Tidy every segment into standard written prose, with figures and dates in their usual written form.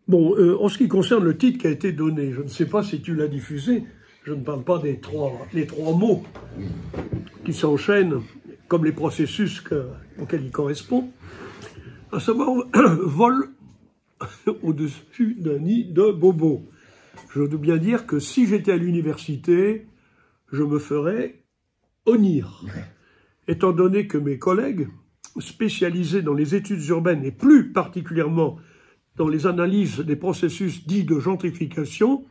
Bon, en ce qui concerne le titre qui a été donné, je ne sais pas si tu l'as diffusé, je ne parle pas des les trois mots qui s'enchaînent comme les processus auxquels il correspond, à savoir vol au-dessus d'un nid de bobo. Je dois bien dire que si j'étais à l'université, je me ferais honnir, étant donné que mes collègues spécialisés dans les études urbaines et plus particulièrement dans les analyses des processus dits de gentrification,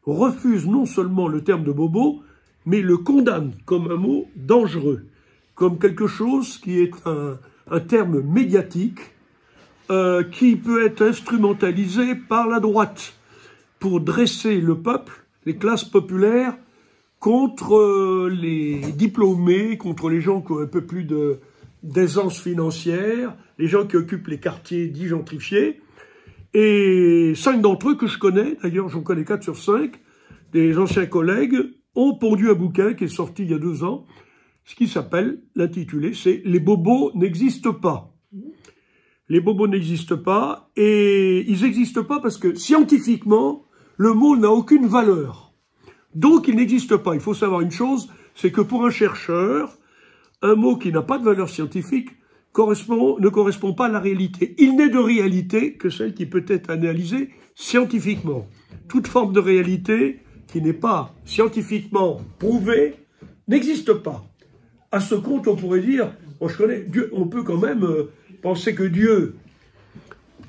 refusent non seulement le terme de bobo, mais le condamnent comme un mot dangereux, comme quelque chose qui est un terme médiatique qui peut être instrumentalisé par la droite pour dresser le peuple, les classes populaires, contre les diplômés, contre les gens qui ont un peu plus d'aisance financière, les gens qui occupent les quartiers dits gentrifiés. Et 5 d'entre eux que je connais, d'ailleurs j'en connais 4 sur 5, des anciens collègues, ont pondu un bouquin qui est sorti il y a 2 ans, ce qui s'appelle, l'intitulé, c'est « Les bobos n'existent pas ». Les bobos n'existent pas, et ils n'existent pas parce que scientifiquement, le mot n'a aucune valeur. Donc il n'existe pas. Il faut savoir une chose, c'est que pour un chercheur, un mot qui n'a pas de valeur scientifique ne correspond pas à la réalité. Il n'est de réalité que celle qui peut être analysée scientifiquement. Toute forme de réalité qui n'est pas scientifiquement prouvée n'existe pas. À ce compte, on pourrait dire, moi je connais Dieu, on peut quand même penser que Dieu,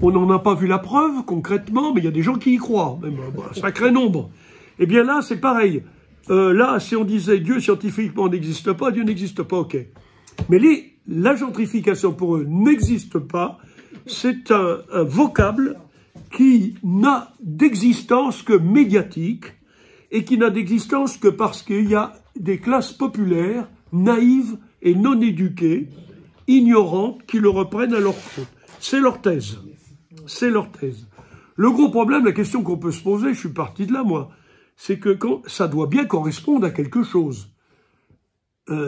on n'en a pas vu la preuve concrètement, mais il y a des gens qui y croient, même un sacré nombre. Eh bien là, c'est pareil. Là, si on disait Dieu scientifiquement n'existe pas, Dieu n'existe pas, ok. Mais la gentrification pour eux n'existe pas. C'est un vocable qui n'a d'existence que médiatique et qui n'a d'existence que parce qu'il y a des classes populaires naïves et non éduquées, ignorantes, qui le reprennent à leur compte. C'est leur thèse. C'est leur thèse. Le gros problème, la question qu'on peut se poser, je suis parti de là, moi, c'est que ça doit bien correspondre à quelque chose.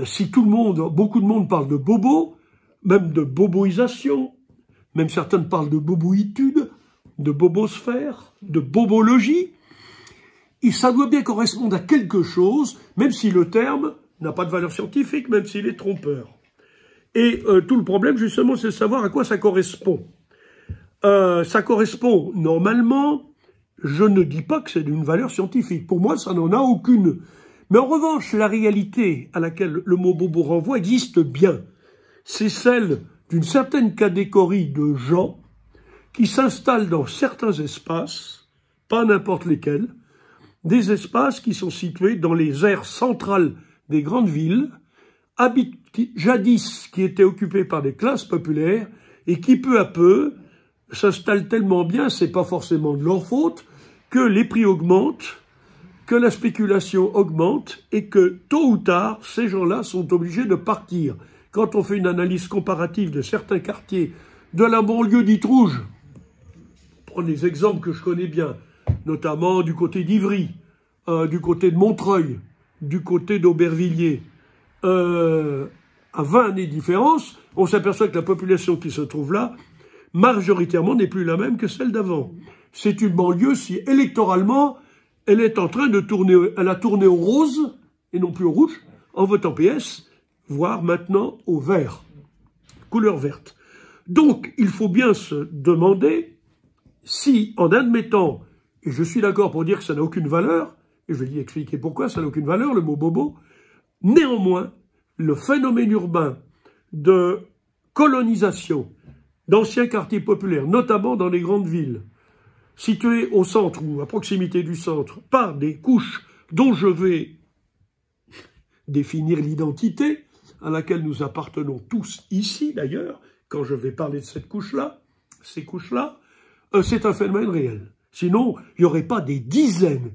Si beaucoup de monde parle de bobo, même de boboisation, même certaines parlent de boboïtude, de bobosphère, de bobologie, et ça doit bien correspondre à quelque chose, même si le terme n'a pas de valeur scientifique, même s'il est trompeur. Et tout le problème, justement, c'est de savoir à quoi ça correspond. Ça correspond, normalement, je ne dis pas que c'est d'une valeur scientifique. Pour moi, ça n'en a aucune. Mais en revanche, la réalité à laquelle le mot bobo renvoie existe bien. C'est celle d'une certaine catégorie de gens qui s'installent dans certains espaces, pas n'importe lesquels, des espaces qui sont situés dans les aires centrales des grandes villes, jadis qui étaient occupées par des classes populaires et qui peu à peu s'installent tellement bien, c'est pas forcément de leur faute, que les prix augmentent, que la spéculation augmente et que tôt ou tard, ces gens-là sont obligés de partir. Quand on fait une analyse comparative de certains quartiers de la banlieue dite rouge, prenez les exemples que je connais bien, notamment du côté d'Ivry, du côté de Montreuil, du côté d'Aubervilliers, à 20 années de différence, on s'aperçoit que la population qui se trouve là, majoritairement, n'est plus la même que celle d'avant. C'est une banlieue si, électoralement, elle est en train de tourner, elle a tourné au rose, et non plus au rouge, en votant PS, voire maintenant au vert, couleur verte. Donc, il faut bien se demander si, en admettant, et je suis d'accord pour dire que ça n'a aucune valeur, et je vais y expliquer pourquoi ça n'a aucune valeur, le mot bobo, néanmoins, le phénomène urbain de colonisation d'anciens quartiers populaires, notamment dans les grandes villes, situés au centre ou à proximité du centre, par des couches dont je vais définir l'identité, à laquelle nous appartenons tous ici d'ailleurs, quand je vais parler de cette couche-là, ces couches-là, c'est un phénomène réel. Sinon, il n'y aurait pas des dizaines,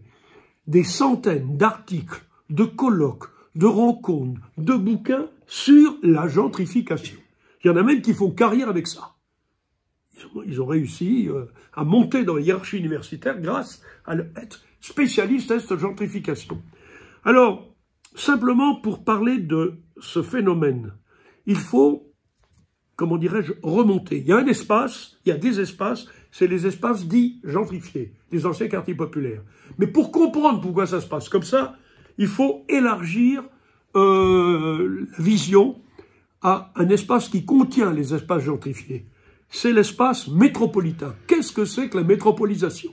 des centaines d'articles, de colloques, de rencontres, de bouquins sur la gentrification. Il y en a même qui font carrière avec ça. Ils ont réussi à monter dans la hiérarchie universitaire grâce à être spécialistes de cette gentrification. Alors, simplement pour parler de ce phénomène, il faut, comment dirais-je, remonter. Il y a un espace, il y a des espaces c'est les espaces dits gentrifiés, les anciens quartiers populaires. Mais pour comprendre pourquoi ça se passe comme ça, il faut élargir la vision à un espace qui contient les espaces gentrifiés. C'est l'espace métropolitain. Qu'est-ce que c'est que la métropolisation?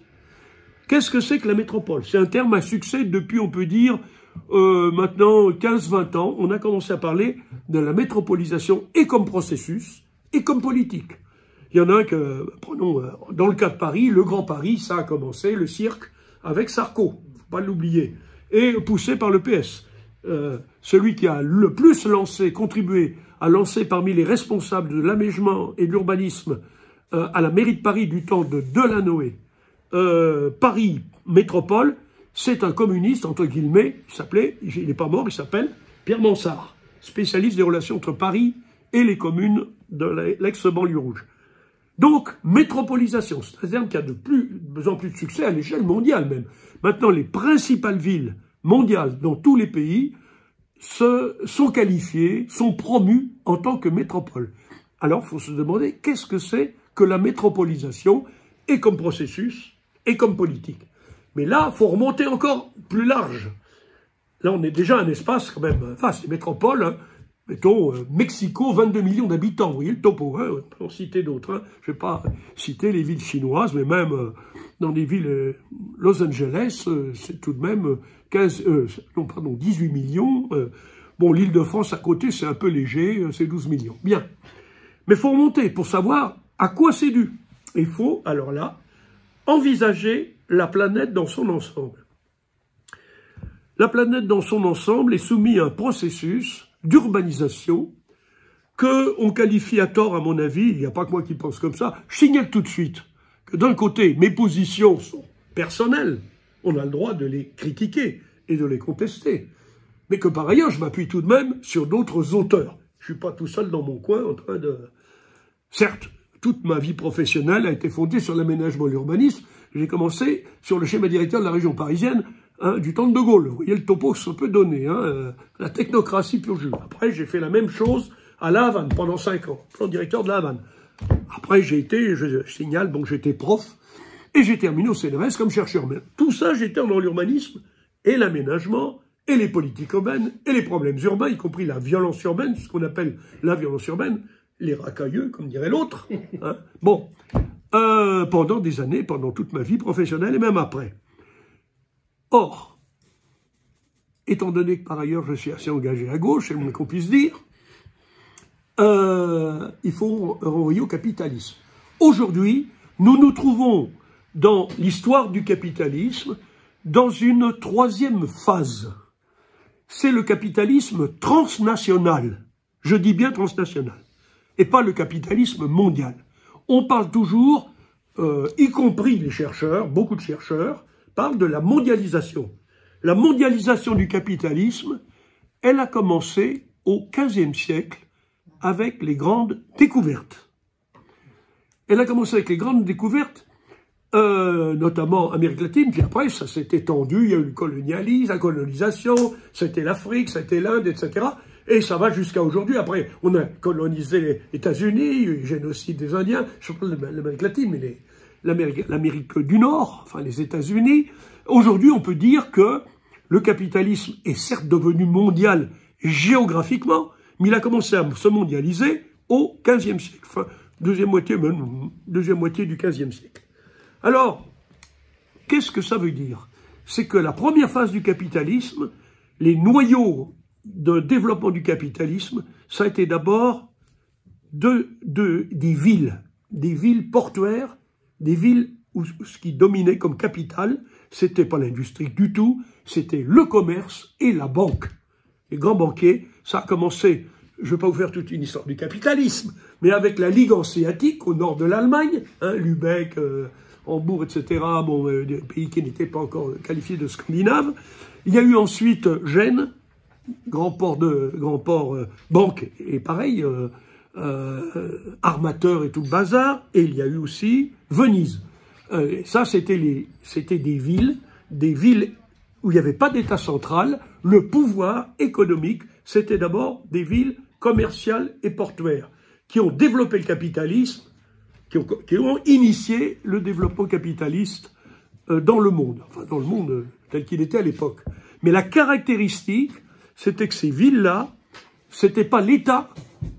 Qu'est-ce que c'est que la métropole? C'est un terme à succès depuis, on peut dire, maintenant 15-20 ans. On a commencé à parler de la métropolisation et comme processus et comme politique. Il y en a un que, prenons, dans le cas de Paris, le Grand Paris, ça a commencé, le cirque, avec Sarko, il ne faut pas l'oublier, et poussé par le PS. Celui qui a le plus lancé, contribué à lancer parmi les responsables de l'aménagement et de l'urbanisme à la mairie de Paris du temps de Delanoë, Paris Métropole, c'est un communiste, entre guillemets, il n'est pas mort, il s'appelle Pierre Mansart, spécialiste des relations entre Paris et les communes de l'ex-banlieue rouge. Donc, métropolisation, c'est un terme qui a de plus en plus de succès à l'échelle mondiale même. Maintenant, les principales villes mondiales dans tous les pays sont qualifiées, sont promues en tant que métropole. Alors, il faut se demander qu'est-ce que c'est que la métropolisation, et comme processus, et comme politique. Mais là, il faut remonter encore plus large. Là, on est déjà un espace quand même, enfin, c'est métropole, hein. Mettons, Mexico, 22 millions d'habitants, vous voyez le topo, hein, on peut en citer d'autres. Hein. Je ne vais pas citer les villes chinoises, mais même dans des villes, Los Angeles, c'est tout de même 18 millions. Bon, l'Île-de-France à côté, c'est un peu léger, c'est 12 millions. Bien. Mais il faut remonter pour savoir à quoi c'est dû. Il faut, alors là, envisager la planète dans son ensemble. La planète dans son ensemble est soumise à un processus d'urbanisation qu'on qualifie à tort, à mon avis, il n'y a pas que moi qui pense comme ça, je signale tout de suite que d'un côté, mes positions sont personnelles, on a le droit de les critiquer et de les contester, mais que par ailleurs, je m'appuie tout de même sur d'autres auteurs. Je ne suis pas tout seul dans mon coin en train de... Certes, toute ma vie professionnelle a été fondée sur l'aménagement et l'urbanisme. J'ai commencé sur le schéma directeur de la région parisienne, hein, du temps de Gaulle. Vous voyez le topo que ça peut donner, hein, la technocratie pure jus. Après, j'ai fait la même chose à La Havane pendant 5 ans, plan directeur de La Havane. Après, j'ai été, je signale, donc j'étais prof, et j'ai terminé au CNRS comme chercheur. Mais tout ça, j'étais dans l'urbanisme et l'aménagement, et les politiques urbaines, et les problèmes urbains, y compris la violence urbaine, ce qu'on appelle la violence urbaine, les racailleux, comme dirait l'autre. Hein. Bon, pendant des années, pendant toute ma vie professionnelle, et même après. Or, étant donné que par ailleurs je suis assez engagé à gauche, c'est le moins qu'on puisse dire, il faut renvoyer au capitalisme. Aujourd'hui, nous nous trouvons dans l'histoire du capitalisme dans une troisième phase. C'est le capitalisme transnational. Je dis bien transnational, et pas le capitalisme mondial. On parle toujours, y compris les chercheurs, beaucoup de chercheurs, parle de la mondialisation. La mondialisation du capitalisme, elle a commencé au XVe siècle avec les grandes découvertes. Elle a commencé avec les grandes découvertes, notamment Amérique latine, puis après ça s'est étendu, il y a eu le colonialisme, la colonisation, c'était l'Afrique, c'était l'Inde, etc. Et ça va jusqu'à aujourd'hui. Après, on a colonisé les États-Unis, génocide des Indiens, je parle de l'Amérique latine, mais l'Amérique du Nord, enfin les États-Unis. Aujourd'hui, on peut dire que le capitalisme est certes devenu mondial géographiquement, mais il a commencé à se mondialiser au XVe siècle, enfin, deuxième moitié du XVe siècle. Alors, qu'est-ce que ça veut dire? C'est que la première phase du capitalisme, les noyaux de développement du capitalisme, ça a été d'abord des villes portuaires, des villes où ce qui dominait comme capitale, c'était pas l'industrie du tout, c'était le commerce et la banque. Les grands banquiers, ça a commencé, je ne vais pas vous faire toute une histoire du capitalisme, mais avec la Ligue hanséatique au nord de l'Allemagne, hein, Lübeck, Hambourg, etc., bon, des pays qui n'étaient pas encore qualifiés de scandinaves. Il y a eu ensuite Gênes, grand port banque, et pareil, armateur et tout le bazar, et il y a eu aussi Venise. Ça, c'était des villes où il n'y avait pas d'État central. Le pouvoir économique, c'était d'abord des villes commerciales et portuaires qui ont développé le capitalisme qui ont initié le développement capitaliste dans le monde, enfin dans le monde tel qu'il était à l'époque. Mais la caractéristique, c'était que ces villes-là, c'était pas l'État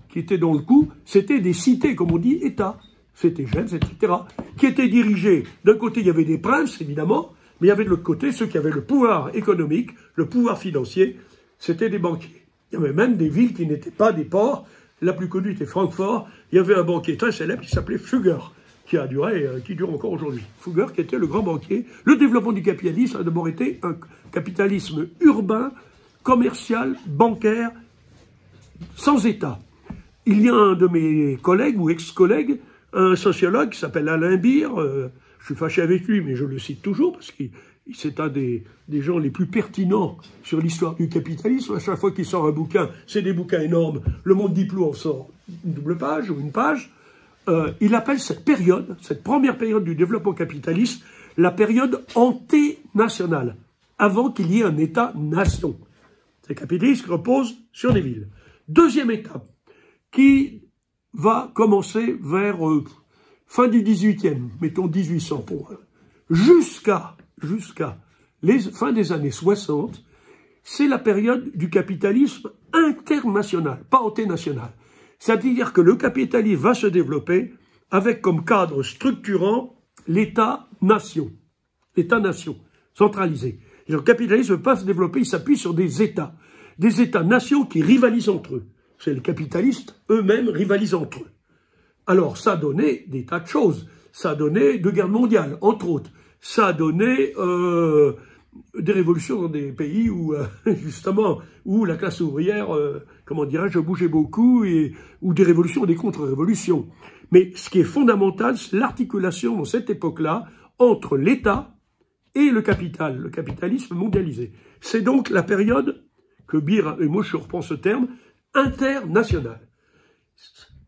qui était dans le coup, c'était des cités, comme on dit, État. C'était Gens, etc., qui étaient dirigés. D'un côté, il y avait des princes, évidemment, mais il y avait de l'autre côté ceux qui avaient le pouvoir économique, le pouvoir financier, c'était des banquiers. Il y avait même des villes qui n'étaient pas des ports. La plus connue était Francfort. Il y avait un banquier très célèbre qui s'appelait Fugger, qui dure encore aujourd'hui. Fugger, qui était le grand banquier. Le développement du capitalisme a d'abord été un capitalisme urbain, commercial, bancaire, sans État. Il y a un de mes collègues ou ex-collègues, un sociologue qui s'appelle Alain Beer, je suis fâché avec lui, mais je le cite toujours, parce que c'est un des gens les plus pertinents sur l'histoire du capitalisme. À chaque fois qu'il sort un bouquin, c'est des bouquins énormes, Le Monde Diplo en sort une double page ou une page. Il appelle cette période, cette première période du développement capitaliste, la période anténationale, avant qu'il y ait un État-nation. C'est le capitalisme qui repose sur les villes. Deuxième étape, qui va commencer vers fin du 18e, mettons 1800 pour jusqu'à les fin des années 60, c'est la période du capitalisme international, pas anténational. C'est-à-dire que le capitalisme va se développer avec comme cadre structurant l'État-nation. L'État-nation, centralisé. Et le capitalisme ne peut pas se développer, il s'appuie sur des États-nations qui rivalisent entre eux. C'est les capitalistes eux-mêmes rivalisent entre eux. Alors ça a donné des tas de choses. Ça a donné deux guerres mondiales, entre autres. Ça a donné des révolutions dans des pays où, justement, où la classe ouvrière, comment dirais-je, bougeait beaucoup, ou des révolutions, des contre-révolutions. Mais ce qui est fondamental, c'est l'articulation dans cette époque-là entre l'État et le capital, le capitalisme mondialisé. C'est donc la période que Beer, et moi je reprends ce terme, internationale.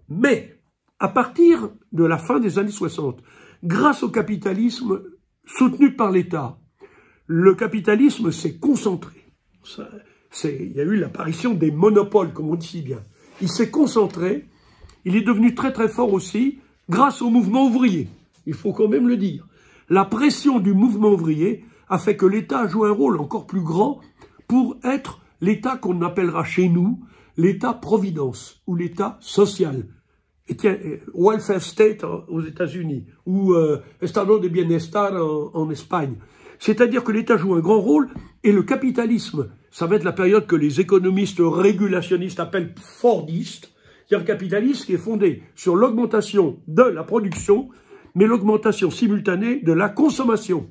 Mais, à partir de la fin des années 60, grâce au capitalisme soutenu par l'État, le capitalisme s'est concentré. Il y a eu l'apparition des monopoles, comme on dit si bien. Il s'est concentré, il est devenu très très fort aussi grâce au mouvement ouvrier. Il faut quand même le dire. La pression du mouvement ouvrier a fait que l'État a joué un rôle encore plus grand pour être l'État qu'on appellera chez nous l'État-providence ou l'État social. Et tiens, welfare state aux États-Unis ou Estado de Bienestar en Espagne. C'est-à-dire que l'État joue un grand rôle et le capitalisme, ça va être la période que les économistes régulationnistes appellent fordiste, c'est-à-dire un capitalisme qui est fondé sur l'augmentation de la production, mais l'augmentation simultanée de la consommation.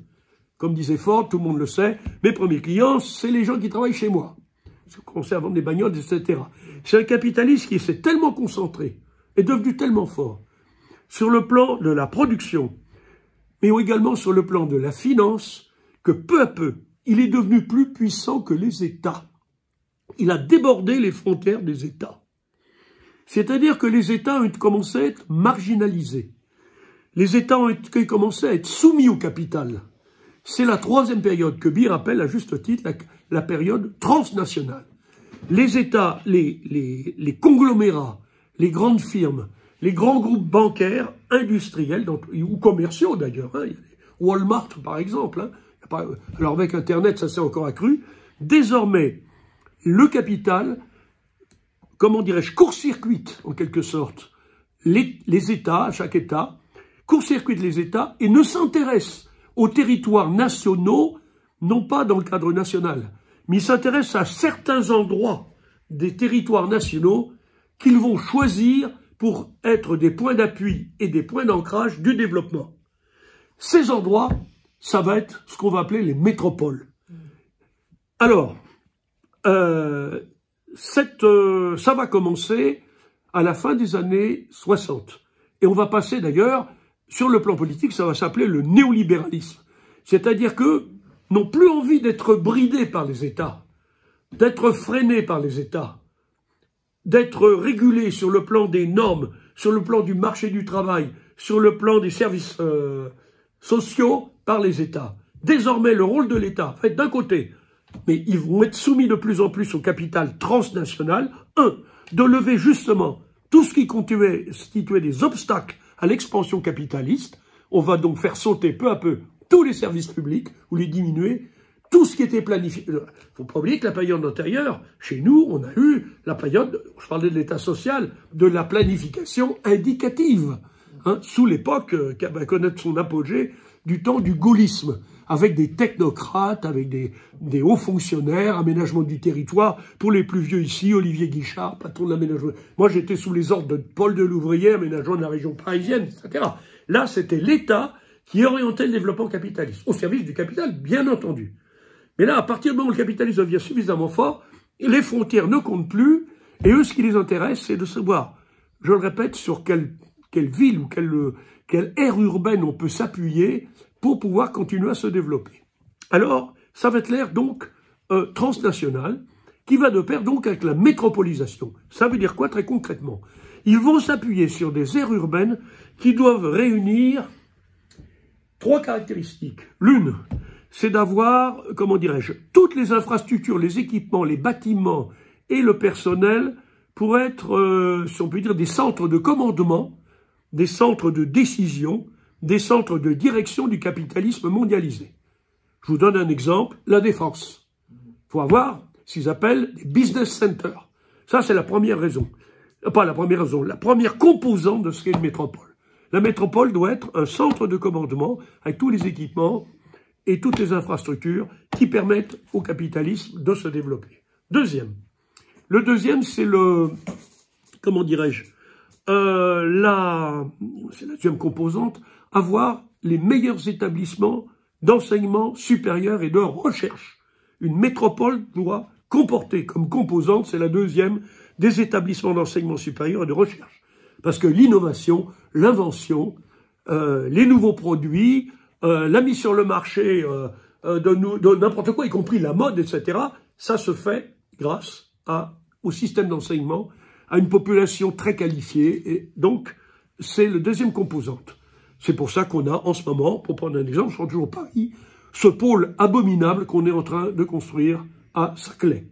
Comme disait Ford, tout le monde le sait, mes premiers clients, c'est les gens qui travaillent chez moi. J'ai commencé à vendre des bagnoles, etc. C'est un capitalisme qui s'est tellement concentré, est devenu tellement fort, sur le plan de la production, mais également sur le plan de la finance, que peu à peu, il est devenu plus puissant que les États. Il a débordé les frontières des États. C'est-à-dire que les États ont commencé à être marginalisés. Les États ont commencé à être soumis au capital. C'est la troisième période que Beer appelle à juste titre la période transnationale. Les États, les conglomérats, les grandes firmes, les grands groupes bancaires, industriels ou commerciaux d'ailleurs, hein, Walmart par exemple, hein, alors avec Internet ça s'est encore accru, désormais le capital, comment dirais-je, court-circuite en quelque sorte les États, chaque État, court-circuite les États et ne s'intéresse aux territoires nationaux, non pas dans le cadre national, mais il s'intéresse à certains endroits des territoires nationaux qu'ils vont choisir pour être des points d'appui et des points d'ancrage du développement. Ces endroits, ça va être ce qu'on va appeler les métropoles. Alors, ça va commencer à la fin des années 60. Et on va passer d'ailleurs, sur le plan politique, ça va s'appeler le néolibéralisme. C'est-à-dire que n'ont plus envie d'être bridés par les États, d'être freinés par les États, d'être régulés sur le plan des normes, sur le plan du marché du travail, sur le plan des services sociaux par les États. Désormais, le rôle de l'État va être d'un côté, mais ils vont être soumis de plus en plus au capital transnational, de lever justement tout ce qui constituait des obstacles à l'expansion capitaliste. On va donc faire sauter peu à peu tous les services publics ou les diminuer, tout ce qui était planifié. Il ne faut pas oublier que la période antérieure, chez nous, on a eu la période, je parlais de l'État social, de la planification indicative, hein, sous l'époque qui va connaître son apogée du temps du gaullisme, avec des technocrates, avec des hauts fonctionnaires, aménagement du territoire. Pour les plus vieux ici, Olivier Guichard, patron de l'aménagement. Moi, j'étais sous les ordres de Paul Delouvrier, aménagement de la région parisienne, etc. Là, c'était l'État qui orientait le développement capitaliste, au service du capital, bien entendu. Mais là, à partir du moment où le capitalisme devient suffisamment fort, les frontières ne comptent plus, et eux, ce qui les intéresse, c'est de savoir, je le répète, sur quelle ville ou quelle aire urbaine on peut s'appuyer pour pouvoir continuer à se développer. Alors, ça va être l'ère donc transnationale, qui va de pair donc avec la métropolisation. Ça veut dire quoi très concrètement? Ils vont s'appuyer sur des aires urbaines qui doivent réunir 3 caractéristiques. L'une, c'est d'avoir, comment dirais-je, toutes les infrastructures, les équipements, les bâtiments et le personnel pour être, si on peut dire, des centres de commandement, des centres de décision, des centres de direction du capitalisme mondialisé. Je vous donne un exemple, la défense. Il faut avoir ce qu'ils appellent des business centers. Ça, c'est la première raison. Pas la première raison, la première composante de ce qu'est une métropole. La métropole doit être un centre de commandement avec tous les équipements et toutes les infrastructures qui permettent au capitalisme de se développer. Le deuxième, c'est le, comment dirais-je, c'est la deuxième composante, avoir les meilleurs établissements d'enseignement supérieur et de recherche. Une métropole doit comporter comme composante, c'est la deuxième, des établissements d'enseignement supérieur et de recherche. Parce que l'innovation, l'invention, les nouveaux produits, la mise sur le marché de n'importe quoi, y compris la mode, etc., ça se fait grâce au système d'enseignement, à une population très qualifiée, et donc c'est le deuxième composante. C'est pour ça qu'on a en ce moment, pour prendre un exemple, je suis toujours Paris, ce pôle abominable qu'on est en train de construire à Saclay,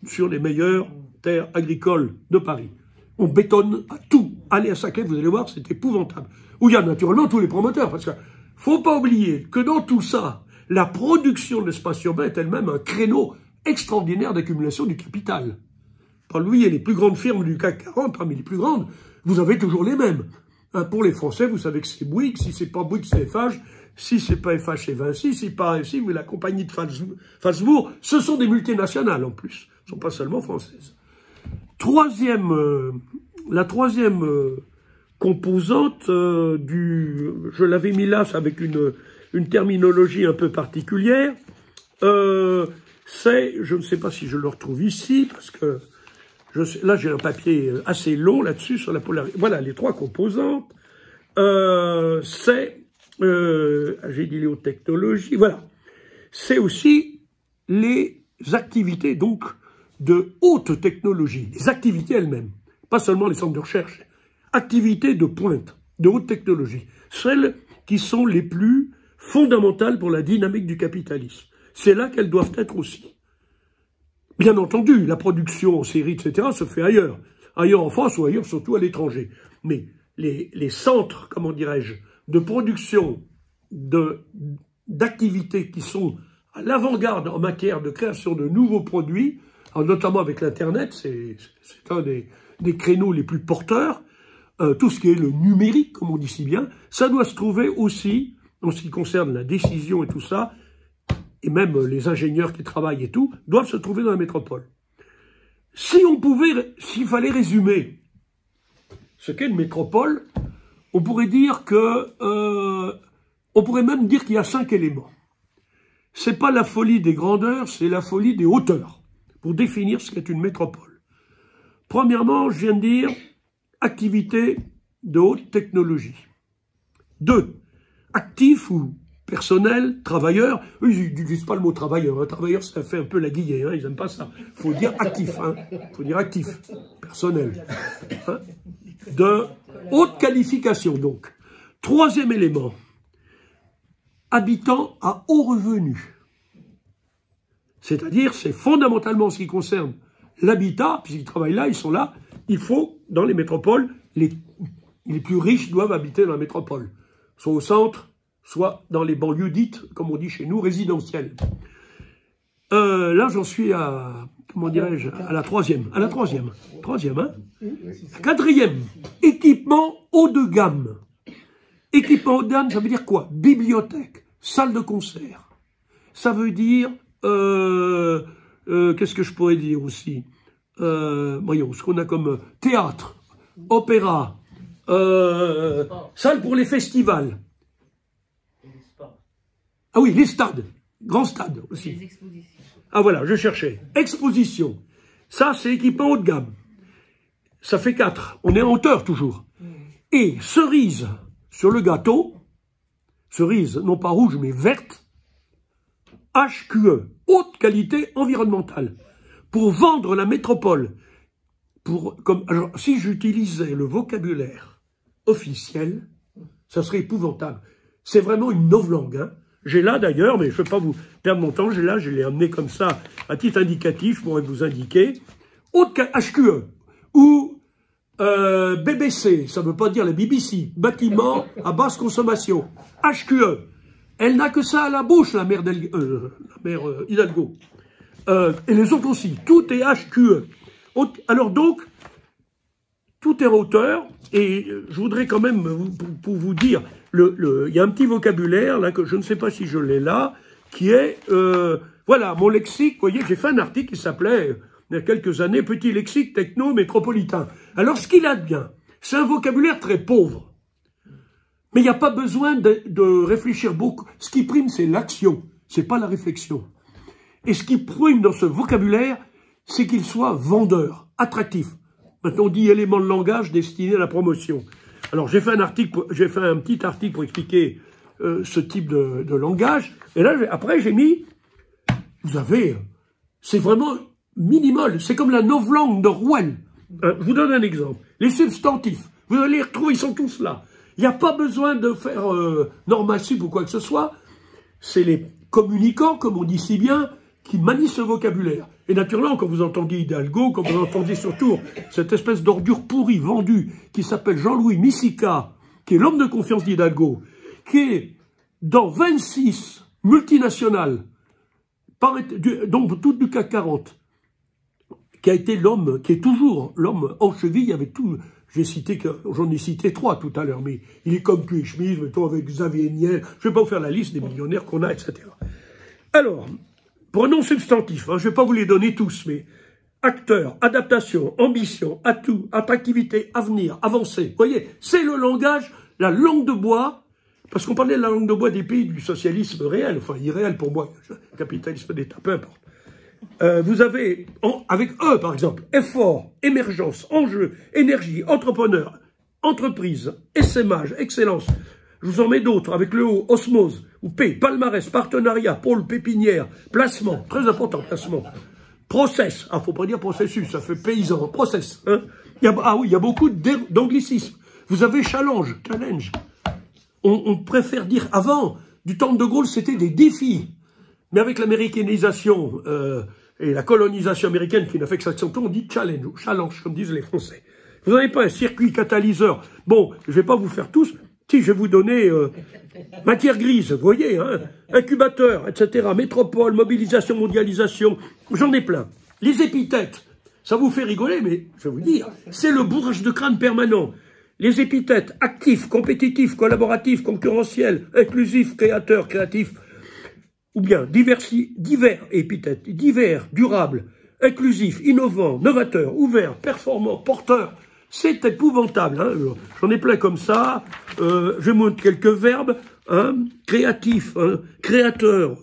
sur les meilleures terres agricoles de Paris. On bétonne à tout. Allez à Saclay, vous allez voir, c'est épouvantable. Où il y a naturellement tous les promoteurs, parce que faut pas oublier que dans tout ça, la production de l'espace urbain est elle-même un créneau extraordinaire d'accumulation du capital. Par lui et les plus grandes firmes du CAC 40, parmi les plus grandes, vous avez toujours les mêmes. Pour les Français, vous savez que c'est Bouygues, si c'est pas Bouygues, c'est FH, si c'est pas FH, c'est Vinci, si pas Vinci, vous la compagnie de Falsbourg, ce sont des multinationales en plus, ne sont pas seulement françaises. La troisième composante je l'avais mis là avec une terminologie un peu particulière, c'est, je ne sais pas si je le retrouve ici, parce que là j'ai un papier assez long là-dessus sur la polarité. Voilà les 3 composantes. J'ai dit les hautes technologies, voilà. C'est aussi les activités donc de haute technologie, les activités elles-mêmes, pas seulement les centres de recherche, activités de pointe, de haute technologie, celles qui sont les plus fondamentales pour la dynamique du capitalisme. C'est là qu'elles doivent être aussi. Bien entendu, la production en série, etc., se fait ailleurs. Ailleurs en France ou ailleurs, surtout à l'étranger. Mais les centres, comment dirais-je, de production d'activités qui sont à l'avant-garde en matière de création de nouveaux produits, notamment avec l'Internet, c'est un des créneaux les plus porteurs, tout ce qui est le numérique, comme on dit si bien, ça doit se trouver aussi, en ce qui concerne la décision et tout ça, et même les ingénieurs qui travaillent et tout, doivent se trouver dans la métropole. S'il fallait résumer ce qu'est une métropole, on pourrait dire on pourrait même dire qu'il y a 5 éléments. C'est pas la folie des grandeurs, c'est la folie des hauteurs, pour définir ce qu'est une métropole. Premièrement, je viens de dire, activité de haute technologie. 2, actif ou personnel, travailleur. Eux, ils n'utilisent pas le mot travailleur. Un travailleur, ça fait un peu la guillée, hein, ils n'aiment pas ça. Il faut dire actif, faut dire actif, personnel. De haute qualification, donc. 3e élément, habitants à haut revenu. C'est-à-dire, c'est fondamentalement ce qui concerne l'habitat, puisqu'ils travaillent là, ils sont là, il faut, dans les métropoles, les plus riches doivent habiter dans la métropole, soit au centre, soit dans les banlieues dites, comme on dit chez nous, résidentielles. Là, j'en suis à, comment dirais-je, à la troisième. À la troisième, hein. Quatrième, équipement haut de gamme. Équipement haut de gamme, ça veut dire quoi? Bibliothèque, salle de concert. Ça veut dire, qu'est-ce que je pourrais dire aussi? Voyons, ce qu'on a comme théâtre, opéra, salle pour les festivals. Ah oui, les stades, grands stades aussi. Les expositions. Ah voilà, je cherchais. Exposition. Ça, c'est équipement haut de gamme. Ça fait 4. On est en hauteur toujours. Et cerise sur le gâteau, cerise non pas rouge mais verte, HQE, haute qualité environnementale, pour vendre la métropole. Alors, si j'utilisais le vocabulaire officiel, ça serait épouvantable. C'est vraiment une novlangue, hein. J'ai là d'ailleurs, mais je ne veux pas vous perdre mon temps, j'ai là, je l'ai amené comme ça, à titre indicatif, je pourrais vous indiquer. Haute HQE, ou BBC, ça ne veut pas dire la BBC, bâtiment à basse consommation. HQE, elle n'a que ça à la bouche, la mère Hidalgo. Et les autres aussi, tout est HQE. Alors donc, tout est en hauteur, et je voudrais quand même, pour vous dire, il y a un petit vocabulaire, là, que je ne sais pas si je l'ai là, qui est, voilà, mon lexique, vous voyez, j'ai fait un article qui s'appelait, il y a quelques années, Petit lexique techno-métropolitain. Alors, ce qu'il a de bien, c'est un vocabulaire très pauvre. Mais il n'y a pas besoin de réfléchir beaucoup. Ce qui prime, c'est l'action, c'est pas la réflexion. Et ce qui prime dans ce vocabulaire, c'est qu'il soit vendeur, attractif. Maintenant, on dit élément de langage destiné à la promotion. Alors, j'ai fait un petit article pour expliquer ce type de langage. Et là, après, j'ai mis, vous avez, c'est vraiment minimal. C'est comme la novlangue de Rouen. Je vous donne un exemple. Les substantifs, vous allez les retrouver, ils sont tous là. Il n'y a pas besoin de faire normal sup ou quoi que ce soit. C'est les communicants, comme on dit si bien, qui manient ce vocabulaire. Et naturellement, quand vous entendiez Hidalgo, quand vous entendez surtout cette espèce d'ordure pourrie vendue qui s'appelle Jean-Louis Missica, qui est l'homme de confiance d'Hidalgo, qui est dans 26 multinationales, donc toutes du CAC 40, qui a été l'homme, qui est toujours l'homme en cheville avec tout. J'en ai cité 3 tout à l'heure, mais il est comme Puy Schmitt, mettons avec Xavier Niel, je ne vais pas vous faire la liste des millionnaires qu'on a, etc. Alors, prenons substantifs, hein, je ne vais pas vous les donner tous, mais acteur, adaptation, ambition, atout, attractivité, avenir, avancée. Vous voyez, c'est le langage, la langue de bois, parce qu'on parlait de la langue de bois des pays du socialisme réel, enfin irréel pour moi, capitalisme d'État, peu importe. Vous avez, avec E par exemple, effort, émergence, enjeu, énergie, entrepreneur, entreprise, essaimage, excellence. Je vous en mets d'autres, avec le O, osmose, ou P, palmarès, partenariat, pôle, pépinière, placement, très important, placement. Process, ah, faut pas dire processus, ça fait paysan, process. Hein. Ah oui, il y a beaucoup d'anglicismes. Vous avez challenge. On préfère dire avant, du temps de De Gaulle, c'était des défis. Mais avec l'américanisation et la colonisation américaine qui n'a fait que s'accentuer, on dit challenge, ou challenge, comme disent les Français. Vous n'avez pas un circuit catalyseur. Bon, je ne vais pas vous faire tous. Si, je vais vous donner matière grise, vous voyez, hein, incubateur, etc., métropole, mobilisation, mondialisation, j'en ai plein. Les épithètes, ça vous fait rigoler, mais je vais vous dire, c'est le bourrage de crâne permanent. Les épithètes, actifs, compétitifs, collaboratifs, concurrentiels, inclusifs, créateurs, créatifs, ou bien divers épithètes, divers, durables, inclusifs, innovants, novateurs, ouverts, performants, porteurs. C'est épouvantable, hein. J'en ai plein comme ça, je montre quelques verbes, hein, créatif, hein, créateur,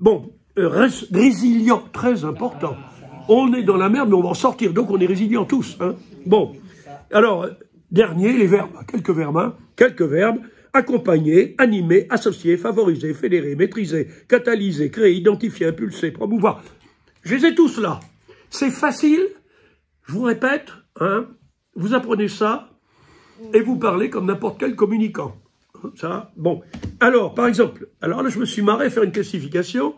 bon, résilient, très important. On est dans la merde, mais on va en sortir, donc on est résilients tous, hein. Bon, alors, dernier, les verbes, quelques verbes, accompagner, animer, associer, favoriser, fédérer, maîtriser, catalyser, créer, identifier, impulser, promouvoir. Je les ai tous là. C'est facile, je vous répète, hein. Vous apprenez ça et vous parlez comme n'importe quel communicant. Ça, bon. Alors, par exemple, alors là, je me suis marré à faire une classification.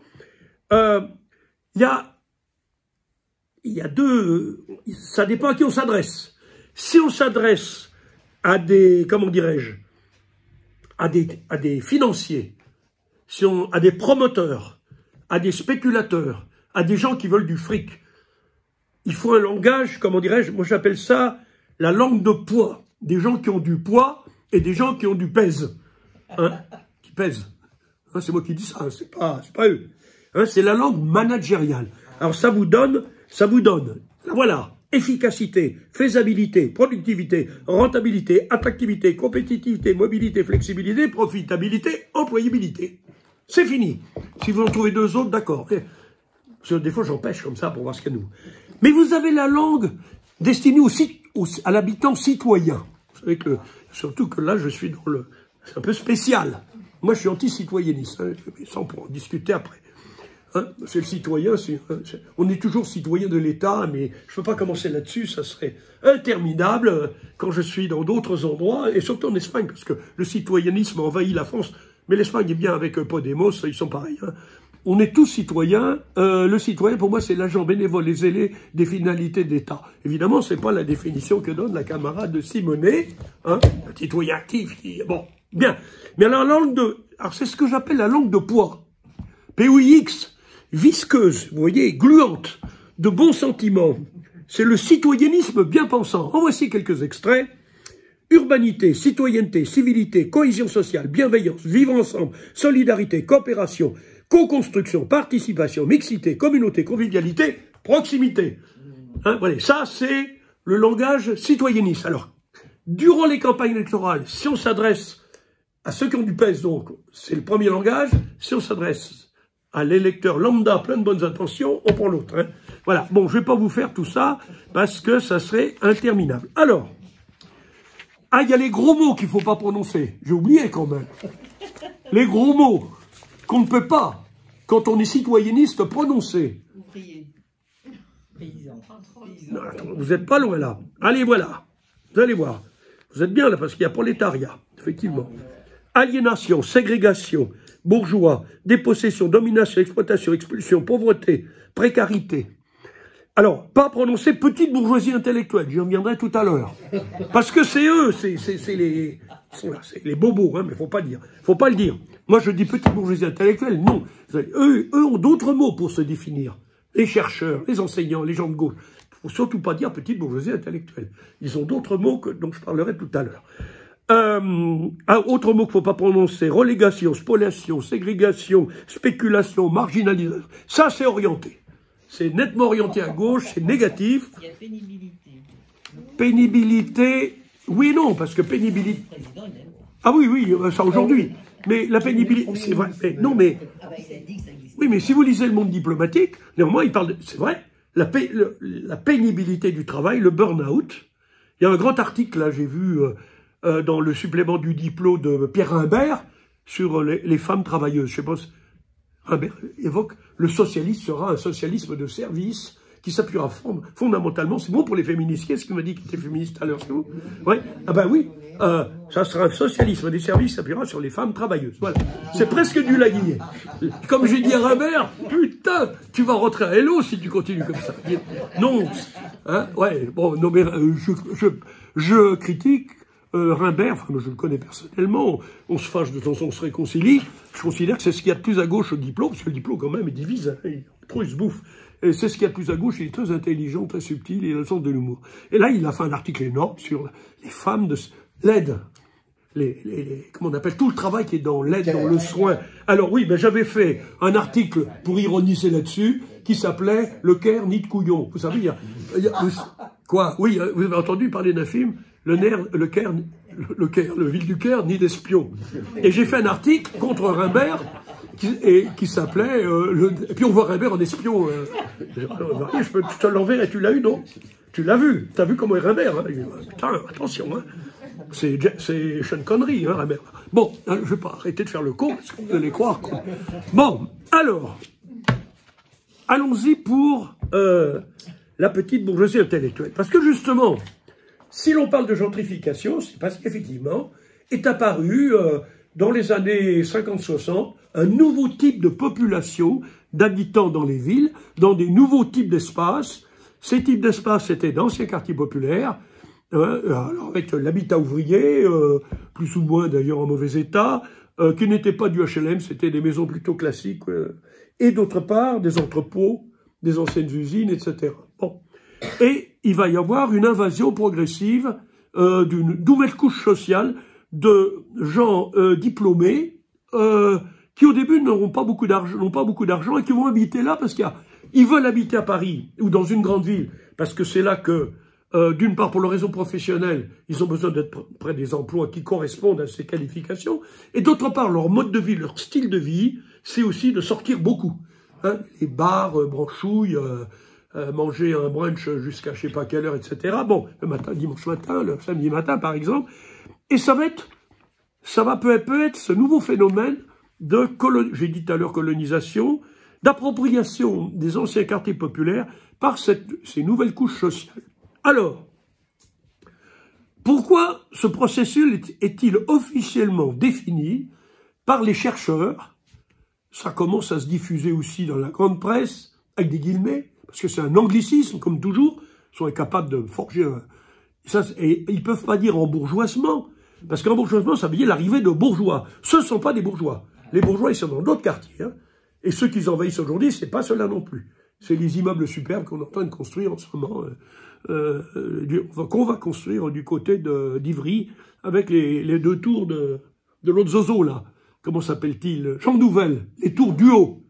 Il y a deux... Ça dépend à qui on s'adresse. Si on s'adresse à des, comment dirais-je, à des financiers, à des promoteurs, à des spéculateurs, à des gens qui veulent du fric. Il faut un langage, comment dirais-je, moi j'appelle ça la langue de poids. Des gens qui ont du poids et des gens qui ont du pèse. Hein, qui pèsent. Hein, c'est moi qui dis ça, c'est pas eux. Hein, c'est la langue managériale. Alors ça vous donne, voilà, efficacité, faisabilité, productivité, rentabilité, attractivité, compétitivité, mobilité, flexibilité, profitabilité, employabilité. C'est fini. Si vous en trouvez deux autres, d'accord. Des fois, j'en pêche comme ça pour voir ce qu'il y a de nouveau. Mais vous avez la langue destinée à l'habitant citoyen. Vous savez que, surtout que là, je suis dans le... C'est un peu spécial. Moi, je suis anti-citoyenniste. Hein, ça, on pourra en discuter après. Hein, c'est le citoyen, on est toujours citoyen de l'État, mais je ne peux pas commencer là-dessus, ça serait interminable quand je suis dans d'autres endroits, et surtout en Espagne, parce que le citoyennisme envahit la France, mais l'Espagne est bien avec Podemos, ils sont pareils. Hein. On est tous citoyens, le citoyen pour moi c'est l'agent bénévole et zélé des finalités de l'État. Évidemment, ce n'est pas la définition que donne la camarade de Simonet, hein, un citoyen actif, bon, bien. Mais alors, alors c'est ce que j'appelle la langue de poids, POIX, visqueuse, vous voyez, gluante, de bons sentiments. C'est le citoyennisme bien pensant. En voici quelques extraits. Urbanité, citoyenneté, civilité, cohésion sociale, bienveillance, vivre ensemble, solidarité, coopération, co-construction, participation, mixité, communauté, convivialité, proximité. Hein, voilà, ça c'est le langage citoyenniste. Alors, durant les campagnes électorales, si on s'adresse à ceux qui ont du pèse, donc, c'est le premier langage. Si on s'adresse à l'électeur lambda, plein de bonnes intentions, on prend l'autre. Hein. Voilà, bon, je ne vais pas vous faire tout ça, parce que ça serait interminable. Alors, il y a les gros mots qu'il ne faut pas prononcer. J'ai oublié quand même. Les gros mots qu'on ne peut pas, quand on est citoyenniste, prononcer. Ouvrier. Paysan. Non, vous n'êtes pas loin là. Allez, voilà. Vous allez voir. Vous êtes bien là, parce qu'il y a prolétariat, effectivement. Aliénation, ségrégation, bourgeois, dépossession, domination, exploitation, expulsion, pauvreté, précarité. Alors, pas prononcer petite bourgeoisie intellectuelle, j'y reviendrai tout à l'heure. Parce que c'est eux, c'est les bobos, hein, mais faut pas le dire. Faut pas le dire. Moi, je dis petite bourgeoisie intellectuelle, non. Eux ont d'autres mots pour se définir. Les chercheurs, les enseignants, les gens de gauche. Il faut surtout pas dire petite bourgeoisie intellectuelle. Ils ont d'autres mots dont je parlerai tout à l'heure. Autre mot qu'il ne faut pas prononcer, relégation, spoliation, ségrégation, spéculation, marginalisation. Ça, c'est orienté. C'est nettement orienté à gauche, c'est négatif. Il y a pénibilité. Pénibilité, oui et non, parce que pénibilité... Ah oui, oui, ça aujourd'hui. Mais la pénibilité, c'est vrai. Mais, non, mais... Oui, mais si vous lisez le Monde diplomatique, néanmoins, il parle de... C'est vrai, la pénibilité du travail, le burn-out. Il y a un grand article, là, j'ai vu... dans le supplément du diplôme de Pierre Humbert sur les femmes travailleuses. Je sais pas, Humbert évoque le socialisme sera un socialisme de service qui s'appuiera fondamentalement, c'est bon pour les féministes, qu'est-ce qu'il m'a dit qui était féministe à l'heure, c'est vous? Ouais. Ah ben oui, ça sera un socialisme des services qui s'appuiera sur les femmes travailleuses. Voilà. C'est presque du Laguillet. Comme j'ai dit à Humbert, putain, tu vas rentrer à Hello si tu continues comme ça. Non, hein, ouais, bon, non mais je critique Humbert, enfin, je le connais personnellement, on se fâche de temps en temps, on se réconcilie. Je considère que c'est ce qu'il y a de plus à gauche au diplôme, parce que le diplôme, quand même, est divise. Hein, trop, il se bouffe. Et c'est ce qu'il y a de plus à gauche, il est très intelligent, très subtil, il a le sens de l'humour. Et là, il a fait un article énorme sur les femmes de l'aide. Comment on appelle tout le travail qui est dans l'aide, dans le soin. Alors oui, ben, j'avais fait un article pour ironiser là-dessus, qui s'appelait « Le Caire, nid de couillon ». Vous savez, quoi? Oui, vous avez entendu parler d'un film le Caire, le ville du Caire, ni d'espion. Et j'ai fait un article contre Rimbert qui s'appelait et puis on voit Rimbert en espion. Je te l'enverrai, tu l'as eu, non? Tu l'as vu, t'as vu comment est Rimbert, hein? Putain, attention, hein. C'est Sean Connery, hein, Rimbert. Bon, hein, je ne vais pas arrêter de faire le con, parce que vous allez croire. Bon, alors, allons-y pour la petite bourgeoisie intellectuelle. Parce que justement, si l'on parle de gentrification, c'est parce qu'effectivement est apparu dans les années 50-60 un nouveau type de population d'habitants dans les villes, dans des nouveaux types d'espaces. Ces types d'espaces étaient d'anciens quartiers populaires, alors avec l'habitat ouvrier, plus ou moins d'ailleurs en mauvais état, qui n'était pas du HLM, c'était des maisons plutôt classiques, et d'autre part des entrepôts, des anciennes usines, etc. Bon. Et il va y avoir une invasion progressive d'une nouvelle couche sociale de gens diplômés qui au début n'auront pas beaucoup d'argent et qui vont habiter là parce qu'ils veulent habiter à Paris ou dans une grande ville parce que c'est là que d'une part, pour leur raison professionnelle, ils ont besoin d'être près des emplois qui correspondent à ces qualifications. Et d'autre part, leur mode de vie, leur style de vie, c'est aussi de sortir beaucoup. Hein, les bars, branchouilles, manger un brunch jusqu'à je sais pas quelle heure, etc. Bon, le matin, dimanche matin, le samedi matin, par exemple. Et ça va peu à peu être ce nouveau phénomène de, j'ai dit tout à l'heure colonisation, d'appropriation des anciens quartiers populaires par ces nouvelles couches sociales. Alors, pourquoi ce processus est-il officiellement défini par les chercheurs? Ça commence à se diffuser aussi dans la grande presse, avec des guillemets, parce que c'est un anglicisme, comme toujours, ils sont incapables de forger et ils ne peuvent pas dire embourgeoisement, parce qu'embourgeoisement, ça veut dire l'arrivée de bourgeois. Ce ne sont pas des bourgeois. Les bourgeois, ils sont dans d'autres quartiers. Hein. Et ceux qu'ils envahissent aujourd'hui, ce n'est pas cela non plus. C'est les immeubles superbes qu'on est en train de construire en ce moment, qu'on va construire du côté d'Ivry, avec les deux tours de l'autre Zozo, là. Comment s'appelle-t-il? Jean Nouvel, les tours du haut,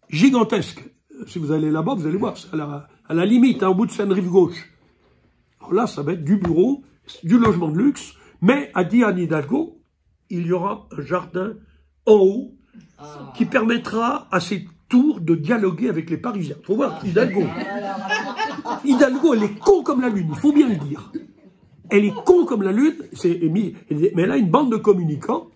gigantesques. Si vous allez là-bas, vous allez voir, c'est à la limite, hein, au bout de Seine-Rive-Gauche. Alors là, ça va être du bureau, du logement de luxe, mais à Diane Hidalgo, il y aura un jardin en haut qui permettra à ces tours de dialoguer avec les Parisiens. Il faut voir Hidalgo. Hidalgo, elle est con comme la lune, il faut bien le dire. Elle est con comme la lune, mais elle a une bande de communicants.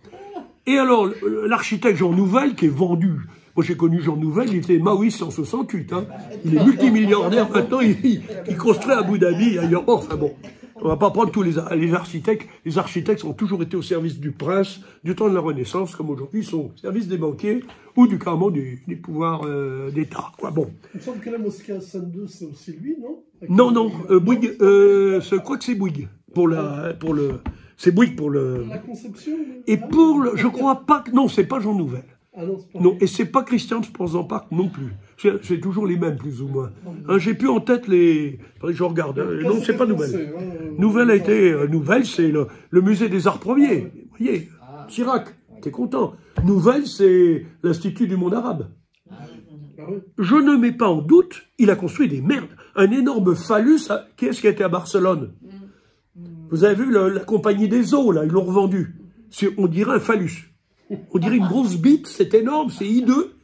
Et alors, l'architecte Jean Nouvel, qui est vendu, moi j'ai connu Jean Nouvel, il était Maui 168, hein. Il est multimilliardaire maintenant, il construit à Abu Dhabi, ailleurs. Bon, enfin bon, on ne va pas prendre tous les architectes. Les architectes ont toujours été au service du prince, du temps de la Renaissance, comme aujourd'hui, ils sont au service des banquiers ou carrément des pouvoirs d'État. Bon. Il me semble que la mosquée à Sainte-Deux, c'est aussi lui, non? Non, Bouygues, je crois que c'est Bouygues, c'est Bouygues pour le... La conception. Et pour le... Je crois pas que... Non, c'est pas Jean Nouvel. Ah non, c'est pas non, et c'est pas Christian Sponzan-Park non plus. C'est toujours les mêmes, plus ou moins. Hein, j'ai plus en tête les... Je regarde. Hein. Non, c'est pas Nouvel. Nouvel a été... Nouvel, c'est le musée des arts premiers. Vous voyez, Chirac, t'es content. Nouvel, c'est l'Institut du monde arabe. Je ne mets pas en doute, il a construit des merdes. Un énorme phallus, qui est-ce qui a été à Barcelone? Vous avez vu la compagnie des eaux, là, ils l'ont revendu. On dirait un phallus. On dirait une grosse bite, c'est énorme, c'est hideux.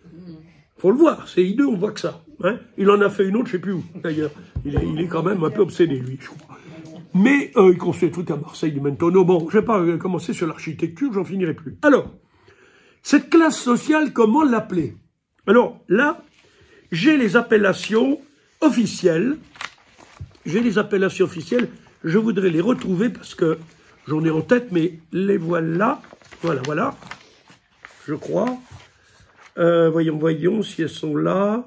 Faut le voir, c'est hideux, on voit que ça. Hein, il en a fait une autre, je sais plus où, d'ailleurs. Il est quand même un peu obsédé, lui, je crois. Mais il construit des trucs à Marseille, du Mentonneau. Bon, je ne vais pas commencer sur l'architecture, j'en finirai plus. Alors, cette classe sociale, comment l'appeler? Alors, là, j'ai les appellations officielles. Je voudrais les retrouver parce que j'en ai en tête, mais les voilà. Voilà. Je crois. Voyons si elles sont là.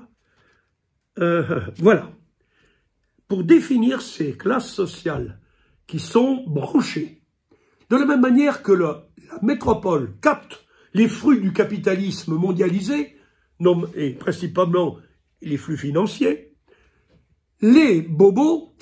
Voilà. Pour définir ces classes sociales qui sont branchées, de la même manière que la métropole capte les fruits du capitalisme mondialisé, et principalement les flux financiers, les bobos,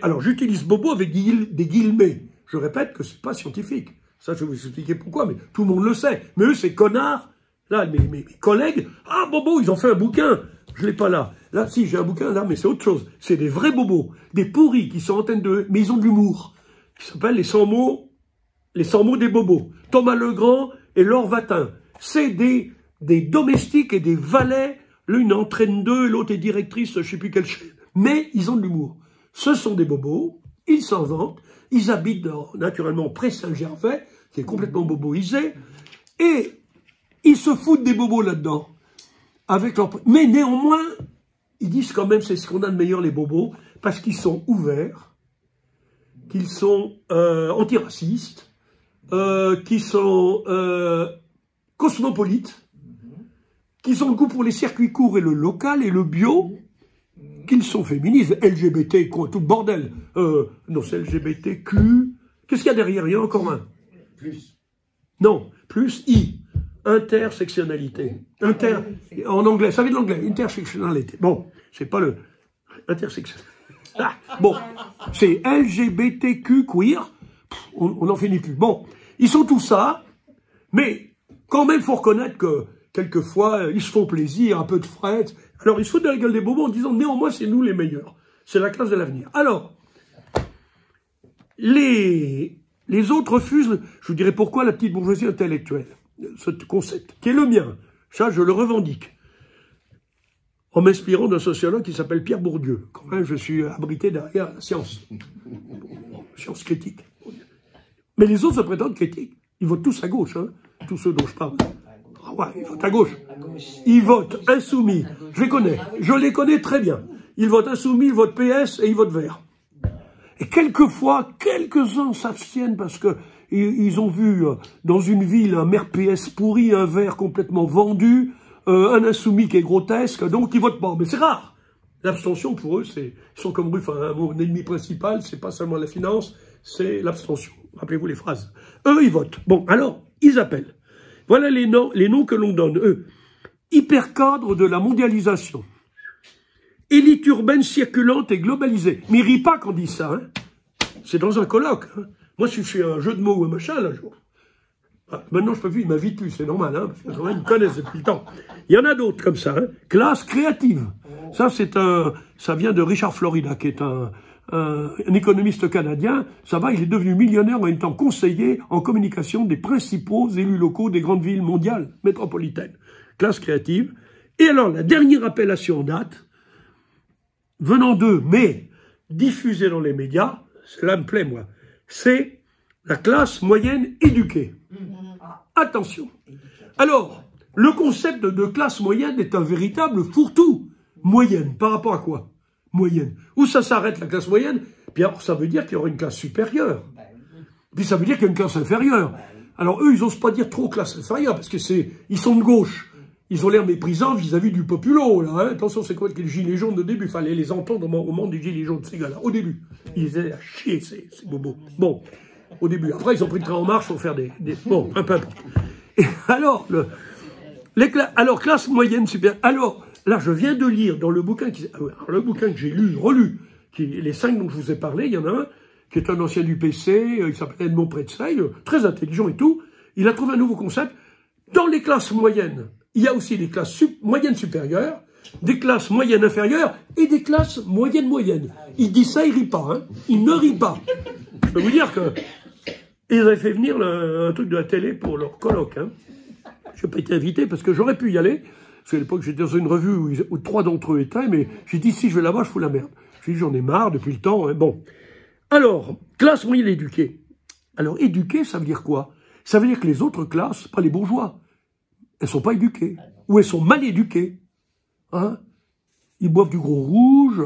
alors j'utilise bobo avec des guillemets, je répète que c'est pas scientifique, ça je vais vous expliquer pourquoi, mais tout le monde le sait, mais eux ces connards, là mes collègues, ah bobo, ils ont fait un bouquin, je l'ai pas là, si j'ai un bouquin là, mais c'est autre chose, c'est des vrais bobos, des pourris qui sont en train de, mais ils ont de l'humour, qui s'appellent les 100 mots des bobos, Thomas Legrand et Laure Vatin, c'est des domestiques et des valets, l'une entraîne deux, l'autre est directrice, je sais plus quelle chaîne. Mais ils ont de l'humour. Ce sont des bobos, ils s'en vantent, ils habitent naturellement près Saint-Gervais, qui est complètement boboisé, et ils se foutent des bobos là-dedans. Mais néanmoins, ils disent quand même c'est ce qu'on a de meilleur les bobos, parce qu'ils sont ouverts, qu'ils sont antiracistes, qu'ils sont cosmopolites, qu'ils ont le goût pour les circuits courts et le local et le bio, qu'ils sont féministes, LGBT, quoi, tout le bordel. Non, c'est LGBTQ. Qu'est-ce qu'il y a derrière? Il y a encore un. Plus. Non, plus I. Intersectionnalité. En anglais, ça vient de l'anglais. Intersectionnalité. Bon, c'est pas le... Intersection. Ah, bon, c'est LGBTQ queer. On n'en finit plus. Bon, ils sont tous ça, mais quand même, il faut reconnaître que quelquefois, ils se font plaisir, un peu de fret. Alors, ils se foutent de la gueule des bobos en disant, néanmoins, c'est nous les meilleurs. C'est la classe de l'avenir. Alors, les autres refusent, je vous dirais pourquoi la petite bourgeoisie intellectuelle, ce concept, qui est le mien. Ça, je le revendique. En m'inspirant d'un sociologue qui s'appelle Pierre Bourdieu. Quand même, je suis abrité derrière la science. Science critique. Mais les autres se prétendent critiques. Ils votent tous à gauche, hein, tous ceux dont je parle. Ah ouais, ils votent à gauche. Ils votent insoumis. Je les connais très bien. Ils votent insoumis, ils votent PS et ils votent vert. Et quelquefois, quelques-uns s'abstiennent parce que ils ont vu dans une ville un maire PS pourri, un vert complètement vendu, un insoumis qui est grotesque, donc ils votent pas. Mais c'est rare. L'abstention, pour eux, ils sont comme Ruffin. Hein, mon ennemi principal, c'est pas seulement la finance, c'est l'abstention. Rappelez-vous les phrases. Eux, ils votent. Bon, alors, ils appellent. Voilà les noms que l'on donne, eux. Hypercadre de la mondialisation. Élite urbaine circulante et globalisée. Mais ils rient pas quand on dit ça. Hein. C'est dans un colloque. Hein. Moi, si je fais un jeu de mots ou un machin, là, maintenant, je peux plus, ils m'invitent plus, c'est normal, hein, parce que ils me connaissent depuis le temps. Il y en a d'autres comme ça. Hein. Classe créative. Ça, ça vient de Richard Florida, qui est un économiste canadien. Ça va, il est devenu millionnaire en étant conseiller en communication des principaux élus locaux des grandes villes mondiales, métropolitaines. Classe créative. Et alors, la dernière appellation en date, venant d'eux, mais diffusée dans les médias, cela me plaît, moi, c'est la classe moyenne éduquée. Attention. Alors, le concept de classe moyenne est un véritable fourre-tout. Moyenne, par rapport à quoi? Moyenne. Où ça s'arrête, la classe moyenne? Puis alors, ça veut dire qu'il y aura une classe supérieure. Puis ça veut dire qu'il y a une classe inférieure. Alors eux, ils n'osent pas dire trop classe inférieure, parce que ils sont de gauche. Ils ont l'air méprisants vis-à-vis du populo, là. Hein. Attention, c'est quoi que les gilets jaunes au début? Il fallait les entendre au moment des gilets jaunes, ces gars-là. Au début. Ils étaient à chier, ces bobos. Bon. Au début. Après, ils ont pris le train en marche pour faire bon, un peu importe. Et alors, alors, classe moyenne supérieure. Alors, là, je viens de lire dans le bouquin que j'ai relu, les 5 dont je vous ai parlé, il y en a un qui est un ancien du PC, il s'appelle Edmond Pretzeil, très intelligent et tout. Il a trouvé un nouveau concept. Dans les classes moyennes, il y a aussi des classes moyennes supérieures, des classes moyennes inférieures et des classes moyennes. Il dit ça, il rit pas. Hein. Il ne rit pas. Je peux vous dire que ils avaient fait venir un truc de la télé pour leur colloque. Hein. Je n'ai pas été invité parce que j'aurais pu y aller. Parce qu'à l'époque, j'étais dans une revue où 3 d'entre eux étaient, mais j'ai dit, si je vais là-bas, je fous la merde. J'ai dit, j'en ai marre depuis le temps. Hein. Bon. Alors, classe moyenne éduquée. Alors, éduquée, ça veut dire quoi? Ça veut dire que les autres classes, pas les bourgeois, elles sont pas éduquées. Ou elles sont mal éduquées. Hein? Ils boivent du gros rouge,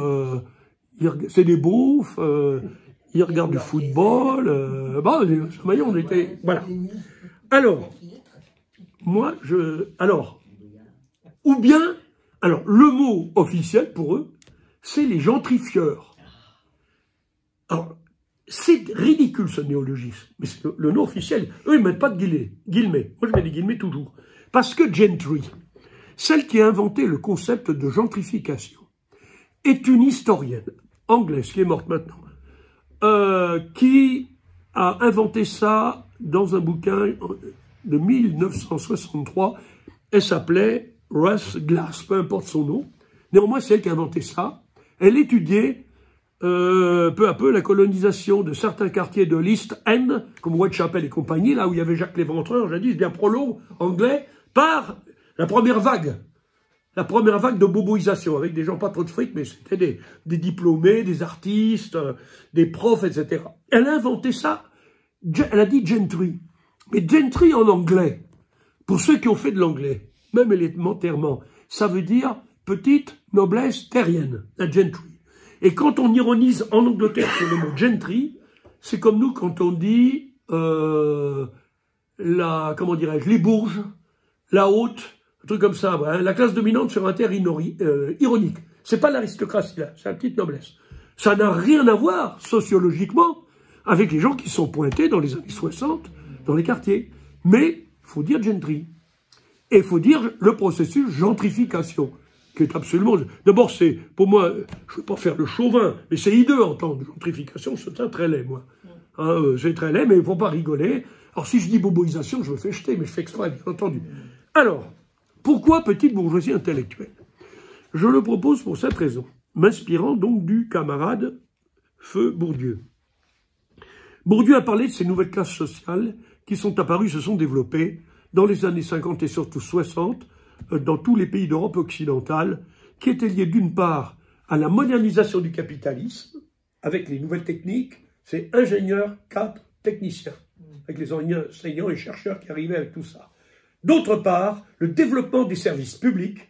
c'est des beaufs, ils regardent du football. On était... Voilà. Alors, moi, ou bien, alors, le mot officiel pour eux, c'est les gentrifieurs. Alors, c'est ridicule ce néologisme, mais c'est le nom officiel. Eux, ils ne mettent pas de guillemets. Moi, je mets des guillemets toujours. Parce que Gentry, celle qui a inventé le concept de gentrification, est une historienne anglaise qui est morte maintenant, qui a inventé ça dans un bouquin de 1963. Elle s'appelait Ruth Glass, peu importe son nom. Néanmoins, c'est elle qui a inventé ça. Elle étudiait peu à peu la colonisation de certains quartiers de l'East End, comme Whitechapel et compagnie, là où il y avait Jacques Léventreur, jadis bien prolo, anglais, par la première vague de boboisation, avec des gens pas trop de fric, mais c'était des diplômés, des artistes, des profs, etc. Elle a inventé ça, elle a dit gentry. Mais gentry en anglais, pour ceux qui ont fait de l'anglais, même élémentairement, ça veut dire petite noblesse terrienne, la gentry. Et quand on ironise en Angleterre sur le mot gentry, c'est comme nous quand on dit comment dirais-je, les bourges, la haute, un truc comme ça, hein, la classe dominante sur un terre ironique. C'est pas l'aristocratie là, c'est la petite noblesse. Ça n'a rien à voir, sociologiquement, avec les gens qui sont pointés dans les années 60, dans les quartiers. Mais, il faut dire gentry. Et il faut dire le processus gentrification, qui est absolument... D'abord, c'est, pour moi, je ne veux pas faire le chauvin, mais c'est hideux en tant que gentrification, c'est très laid, moi. Hein, c'est très laid, mais il ne faut pas rigoler. Alors, si je dis boboisation, je me fais jeter, mais je fais exprès, bien entendu. Alors, pourquoi petite bourgeoisie intellectuelle? Je le propose pour cette raison, m'inspirant donc du camarade Feu Bourdieu. Bourdieu a parlé de ces nouvelles classes sociales qui sont apparues, se sont développées dans les années 50 et surtout 60, dans tous les pays d'Europe occidentale, qui étaient liées d'une part à la modernisation du capitalisme, avec les nouvelles techniques, c'est ingénieurs, cadres, techniciens, avec les enseignants et chercheurs qui arrivaient avec tout ça. D'autre part, le développement des services publics,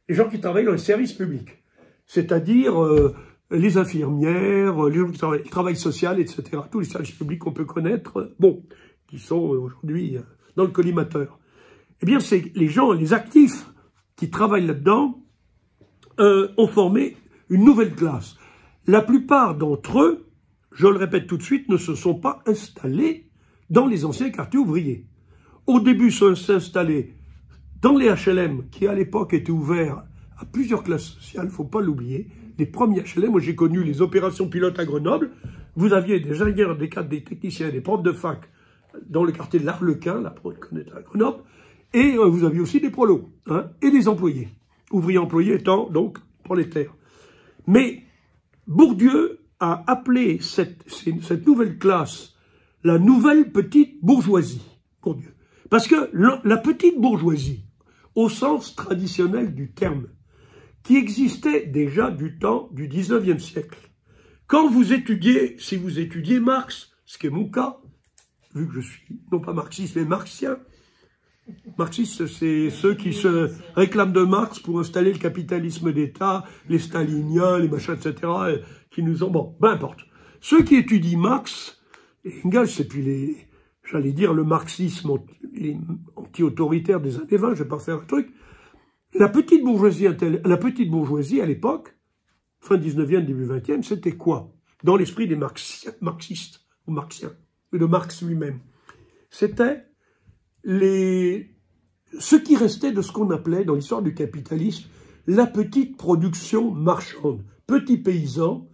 les gens qui travaillent dans les services publics, c'est-à-dire les infirmières, les gens qui travaillent, le travail social, etc., tous les services publics qu'on peut connaître, bon, qui sont aujourd'hui dans le collimateur. Eh bien, c'est les gens, les actifs qui travaillent là-dedans ont formé une nouvelle classe. La plupart d'entre eux, je le répète tout de suite, ne se sont pas installés dans les anciens quartiers ouvriers. Au début, ils sont installés dans les HLM, qui à l'époque étaient ouverts à plusieurs classes sociales, il ne faut pas l'oublier. Les premiers HLM, moi j'ai connu les opérations pilotes à Grenoble, vous aviez des ingénieurs, des cadres, des techniciens, des profs de fac dans le quartier de l'Arlequin, la pro connaître à Grenoble, et vous aviez aussi des prolos, hein, et des employés, ouvriers employés étant donc prolétaires. Mais Bourdieu a appelé cette nouvelle classe la nouvelle petite bourgeoisie, Bourdieu. Parce que la petite bourgeoisie, au sens traditionnel du terme, qui existait déjà du temps du 19e siècle. Quand vous étudiez, si vous étudiez Marx, ce qui est mon cas, vu que je suis non pas marxiste mais marxien, marxiste c'est ceux qui se réclament de Marx pour installer le capitalisme d'État, les staliniens, les machins, etc., qui nous ont... Bon, peu importe. Ceux qui étudient Marx, et Engels, et puis j'allais dire le marxisme anti-autoritaire des années 20, je ne vais pas faire un truc. La petite bourgeoisie à l'époque, fin 19e, début 20e, c'était quoi? Dans l'esprit des marxistes, ou marxiens, ou de Marx lui-même. C'était ce qui restait de ce qu'on appelait, dans l'histoire du capitalisme, la petite production marchande. Petits paysans,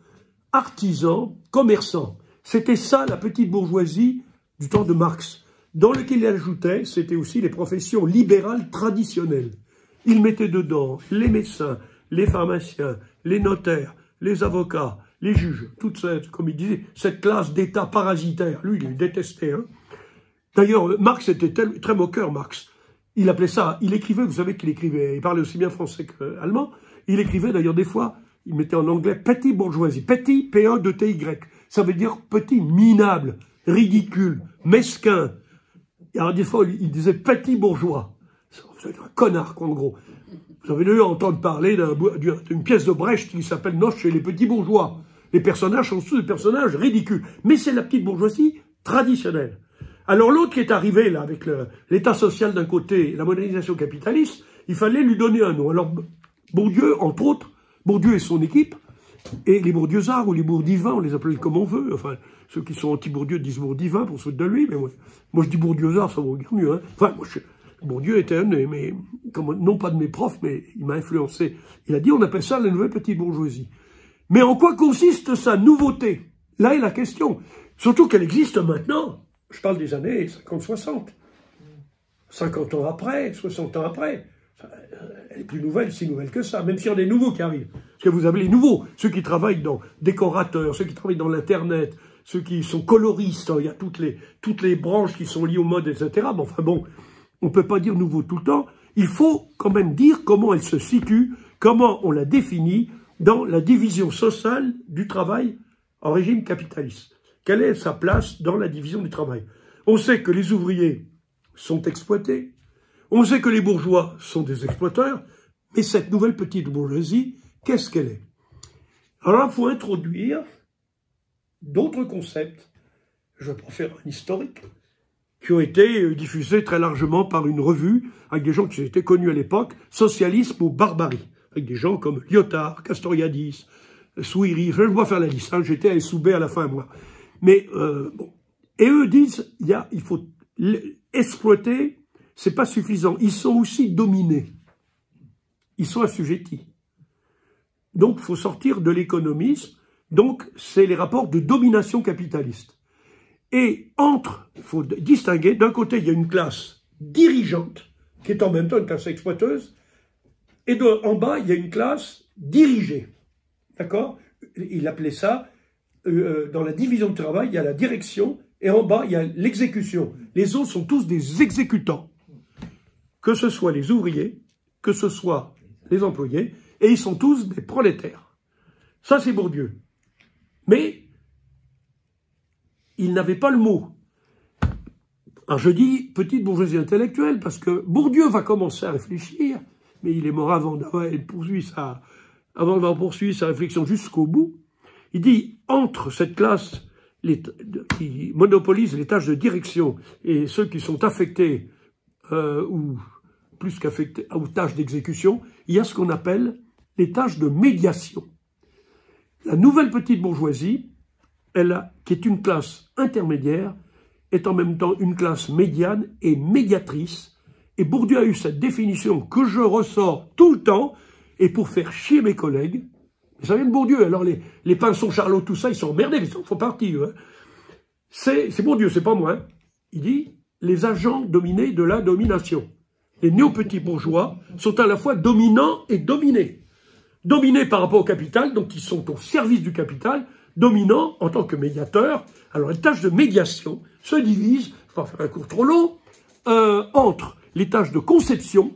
artisans, commerçants. C'était ça, la petite bourgeoisie du temps de Marx. Dans lequel il ajoutait, c'était aussi les professions libérales traditionnelles. Il mettait dedans les médecins, les pharmaciens, les notaires, les avocats, les juges, toute cette, comme il disait, cette classe d'État parasitaire. Lui, il détestait. Hein. D'ailleurs, Marx était très moqueur, Marx. Il appelait ça, il écrivait, vous savez qu'il écrivait, il parlait aussi bien français qu'allemand, il écrivait d'ailleurs des fois, il mettait en anglais petit bourgeoisie, petit, P-E-T-Y. Ça veut dire petit, minable, ridicule, mesquin. Alors des fois, il disait petit bourgeois. Vous êtes un connard, en gros. Vous avez dû entendre parler d'une pièce de Brecht qui s'appelle Noche chez les petits bourgeois. Les personnages sont tous des personnages ridicules. Mais c'est la petite bourgeoisie traditionnelle. Alors l'autre qui est arrivé là, avec l'état social d'un côté et la modernisation capitaliste, il fallait lui donner un nom. Alors Bourdieu, entre autres, Bourdieu et son équipe, et les Bourdieuards ou les Bourdivins, on les appelle comme on veut. Enfin, ceux qui sont anti-Bourdieu disent Bourdivins pour se foutre de lui, mais moi je dis Bourdieuards, ça vaut mieux. Hein. Enfin, Bourdieu était un de mes, non pas de mes profs, mais il m'a influencé. Il a dit, on appelle ça la nouvelle petite bourgeoisie. Mais en quoi consiste sa nouveauté? Là est la question. Surtout qu'elle existe maintenant. Je parle des années 50-60. 50 ans après, 60 ans après. Elle est plus nouvelle, si nouvelle que ça, même s'il y en a des nouveaux qui arrivent. Parce que vous avez les nouveaux, ceux qui travaillent dans décorateurs, ceux qui travaillent dans l'Internet, ceux qui sont coloristes, il y a toutes les branches qui sont liées au mode, etc. Mais enfin bon, on ne peut pas dire nouveau tout le temps. Il faut quand même dire comment elle se situe, comment on la définit dans la division sociale du travail en régime capitaliste. Quelle est sa place dans la division du travail? On sait que les ouvriers sont exploités, on sait que les bourgeois sont des exploiteurs, mais cette nouvelle petite bourgeoisie, qu'est-ce qu'elle est? Alors là, il faut introduire d'autres concepts, je vais pas faire un historique, qui ont été diffusés très largement par une revue, avec des gens qui étaient connus à l'époque, Socialisme ou Barbarie. avec des gens comme Lyotard, Castoriadis, Souiri, je vais faire la liste, hein, j'étais à SOUB à la fin, moi. Mais, bon. Et eux disent, il faut exploiter, c'est pas suffisant. Ils sont aussi dominés. Ils sont assujettis. Donc, il faut sortir de l'économisme. Donc, c'est les rapports de domination capitaliste. Et il faut distinguer, d'un côté, il y a une classe dirigeante, qui est en même temps une classe exploiteuse, et en bas, il y a une classe dirigée. D'accord? Il appelait ça, dans la division de travail, il y a la direction, et en bas, il y a l'exécution. Les autres sont tous des exécutants. Que ce soit les ouvriers, que ce soit les employés, et ils sont tous des prolétaires. Ça, c'est Bourdieu. Mais, il n'avait pas le mot. Alors, je dis petite bourgeoisie intellectuelle, parce que Bourdieu va commencer à réfléchir, mais il est mort avant d'avoir poursuivi sa réflexion jusqu'au bout. Il dit, entre cette classe qui monopolise les tâches de direction et ceux qui sont affectés, ou plus qu'affectés aux tâches d'exécution, il y a ce qu'on appelle les tâches de médiation. La nouvelle petite bourgeoisie, qui est une classe intermédiaire, est en même temps une classe médiane et médiatrice. Et Bourdieu a eu cette définition que je ressors tout le temps, et pour faire chier mes collègues, ça vient de Bourdieu, alors les Pinson, Charlot, tout ça, ils sont emmerdés, ils en font partie. Hein. C'est Bourdieu, c'est pas moi. Hein. Il dit, les agents dominés de la domination. Les néo-petits bourgeois sont à la fois dominants et dominés. Dominés par rapport au capital, donc ils sont au service du capital, dominants en tant que médiateurs. Alors les tâches de médiation se divisent, je ne vais pas faire un cours trop long, entre les tâches de conception,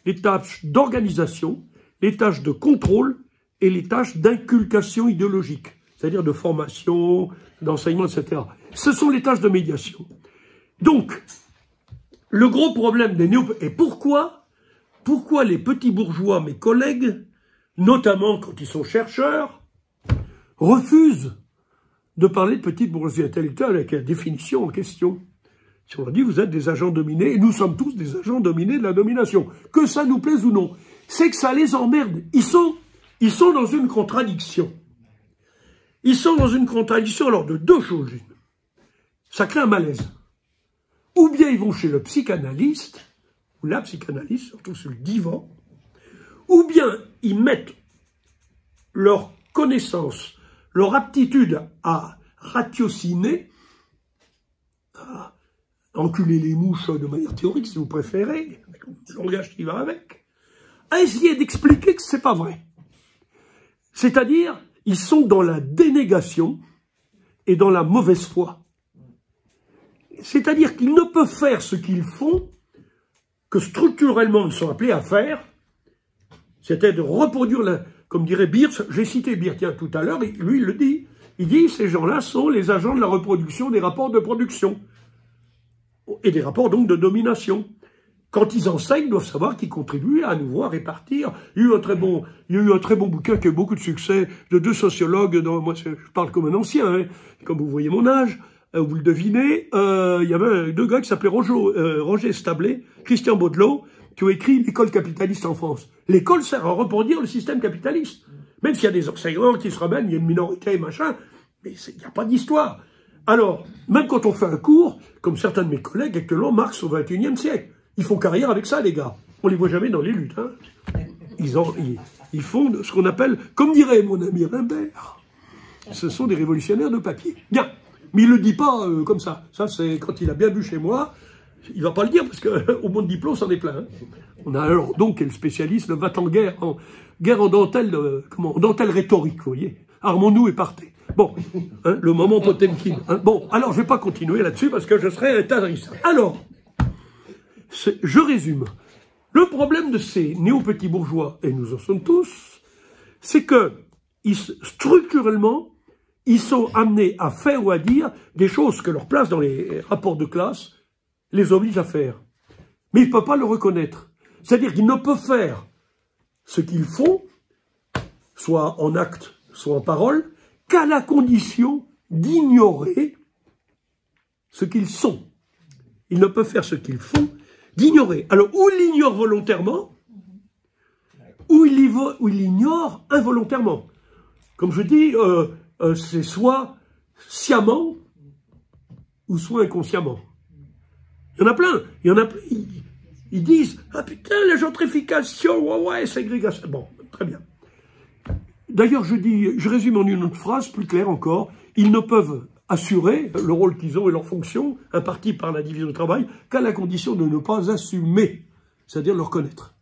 les tâches d'organisation, les tâches de contrôle et les tâches d'inculcation idéologique, c'est-à-dire de formation, d'enseignement, etc. Ce sont les tâches de médiation. Donc, le gros problème des et pourquoi les petits bourgeois, mes collègues, notamment quand ils sont chercheurs, refusent de parler de petite bourgeoisie intellectuelle avec la définition en question. Si on leur dit, vous êtes des agents dominés, et nous sommes tous des agents dominés de la domination, que ça nous plaise ou non, c'est que ça les emmerde. Ils sont dans une contradiction. Ils sont dans une contradiction alors de deux choses. Ça crée un malaise. Ou bien ils vont chez le psychanalyste, ou la psychanalyste, surtout sur le divan, ou bien ils mettent leur connaissance, leur aptitude à ratiociner, à enculer les mouches de manière théorique, si vous préférez, avec le langage qui va avec, à essayer d'expliquer que c'est pas vrai. C'est-à-dire, ils sont dans la dénégation et dans la mauvaise foi. C'est-à-dire qu'ils ne peuvent faire ce qu'ils font que structurellement ils sont appelés à faire, c'était de reproduire, comme dirait Beers, j'ai cité Beers tout à l'heure, lui il le dit, il dit ces gens-là sont les agents de la reproduction des rapports de production et des rapports donc de domination. Quand ils enseignent, ils doivent savoir qu'ils contribuent à nouveau à répartir. Il y a eu un très bon bouquin qui a eu beaucoup de succès de deux sociologues, moi je parle comme un ancien, hein, comme vous voyez mon âge, vous le devinez, il y avait deux gars qui s'appelaient Roger Stablet, Christian Baudelot, qui ont écrit l'école capitaliste en France. L'école sert à reproduire le système capitaliste. Même s'il y a des enseignants qui se ramènent, il y a une minorité, machin, mais il n'y a pas d'histoire. Alors, même quand on fait un cours, comme certains de mes collègues, actuellement, Marx au XXIe siècle, ils font carrière avec ça, les gars. On les voit jamais dans les luttes. Hein. Ils font ce qu'on appelle, comme dirait mon ami Rimbert, ce sont des révolutionnaires de papier. Bien, mais il ne le dit pas comme ça. Ça, c'est quand il a bien bu chez moi, il ne va pas le dire, parce qu'au monde diplôme, c'en est plein. Hein. On a alors donc le spécialiste, le va en guerre en dentelle, en dentelle rhétorique, vous voyez. Armons-nous et partez. Bon, hein, le moment Potemkin. Hein. Bon, alors je ne vais pas continuer là-dessus, parce que je serai intarissant. Alors, je résume. Le problème de ces néo-petits bourgeois, et nous en sommes tous, c'est que structurellement, ils sont amenés à faire ou à dire des choses que leur place dans les rapports de classe les oblige à faire. Mais ils ne peuvent pas le reconnaître. C'est-à-dire qu'ils ne peuvent faire ce qu'ils font, soit en acte, soit en parole, qu'à la condition d'ignorer ce qu'ils sont. Ils ne peuvent faire ce qu'ils font d'ignorer. Alors, ou l'ignorent volontairement, ou il ignore involontairement. Comme je dis, c'est soit sciemment ou soit inconsciemment. Il y en a plein. Ils disent « Ah putain, la gentrification, ouais, ségrégation. » Bon, très bien. D'ailleurs, je résume en une autre phrase, plus claire encore. Ils ne peuvent assurer le rôle qu'ils ont et leur fonction, impartie par la division du travail, qu'à la condition de ne pas assumer, c'est-à-dire le reconnaître.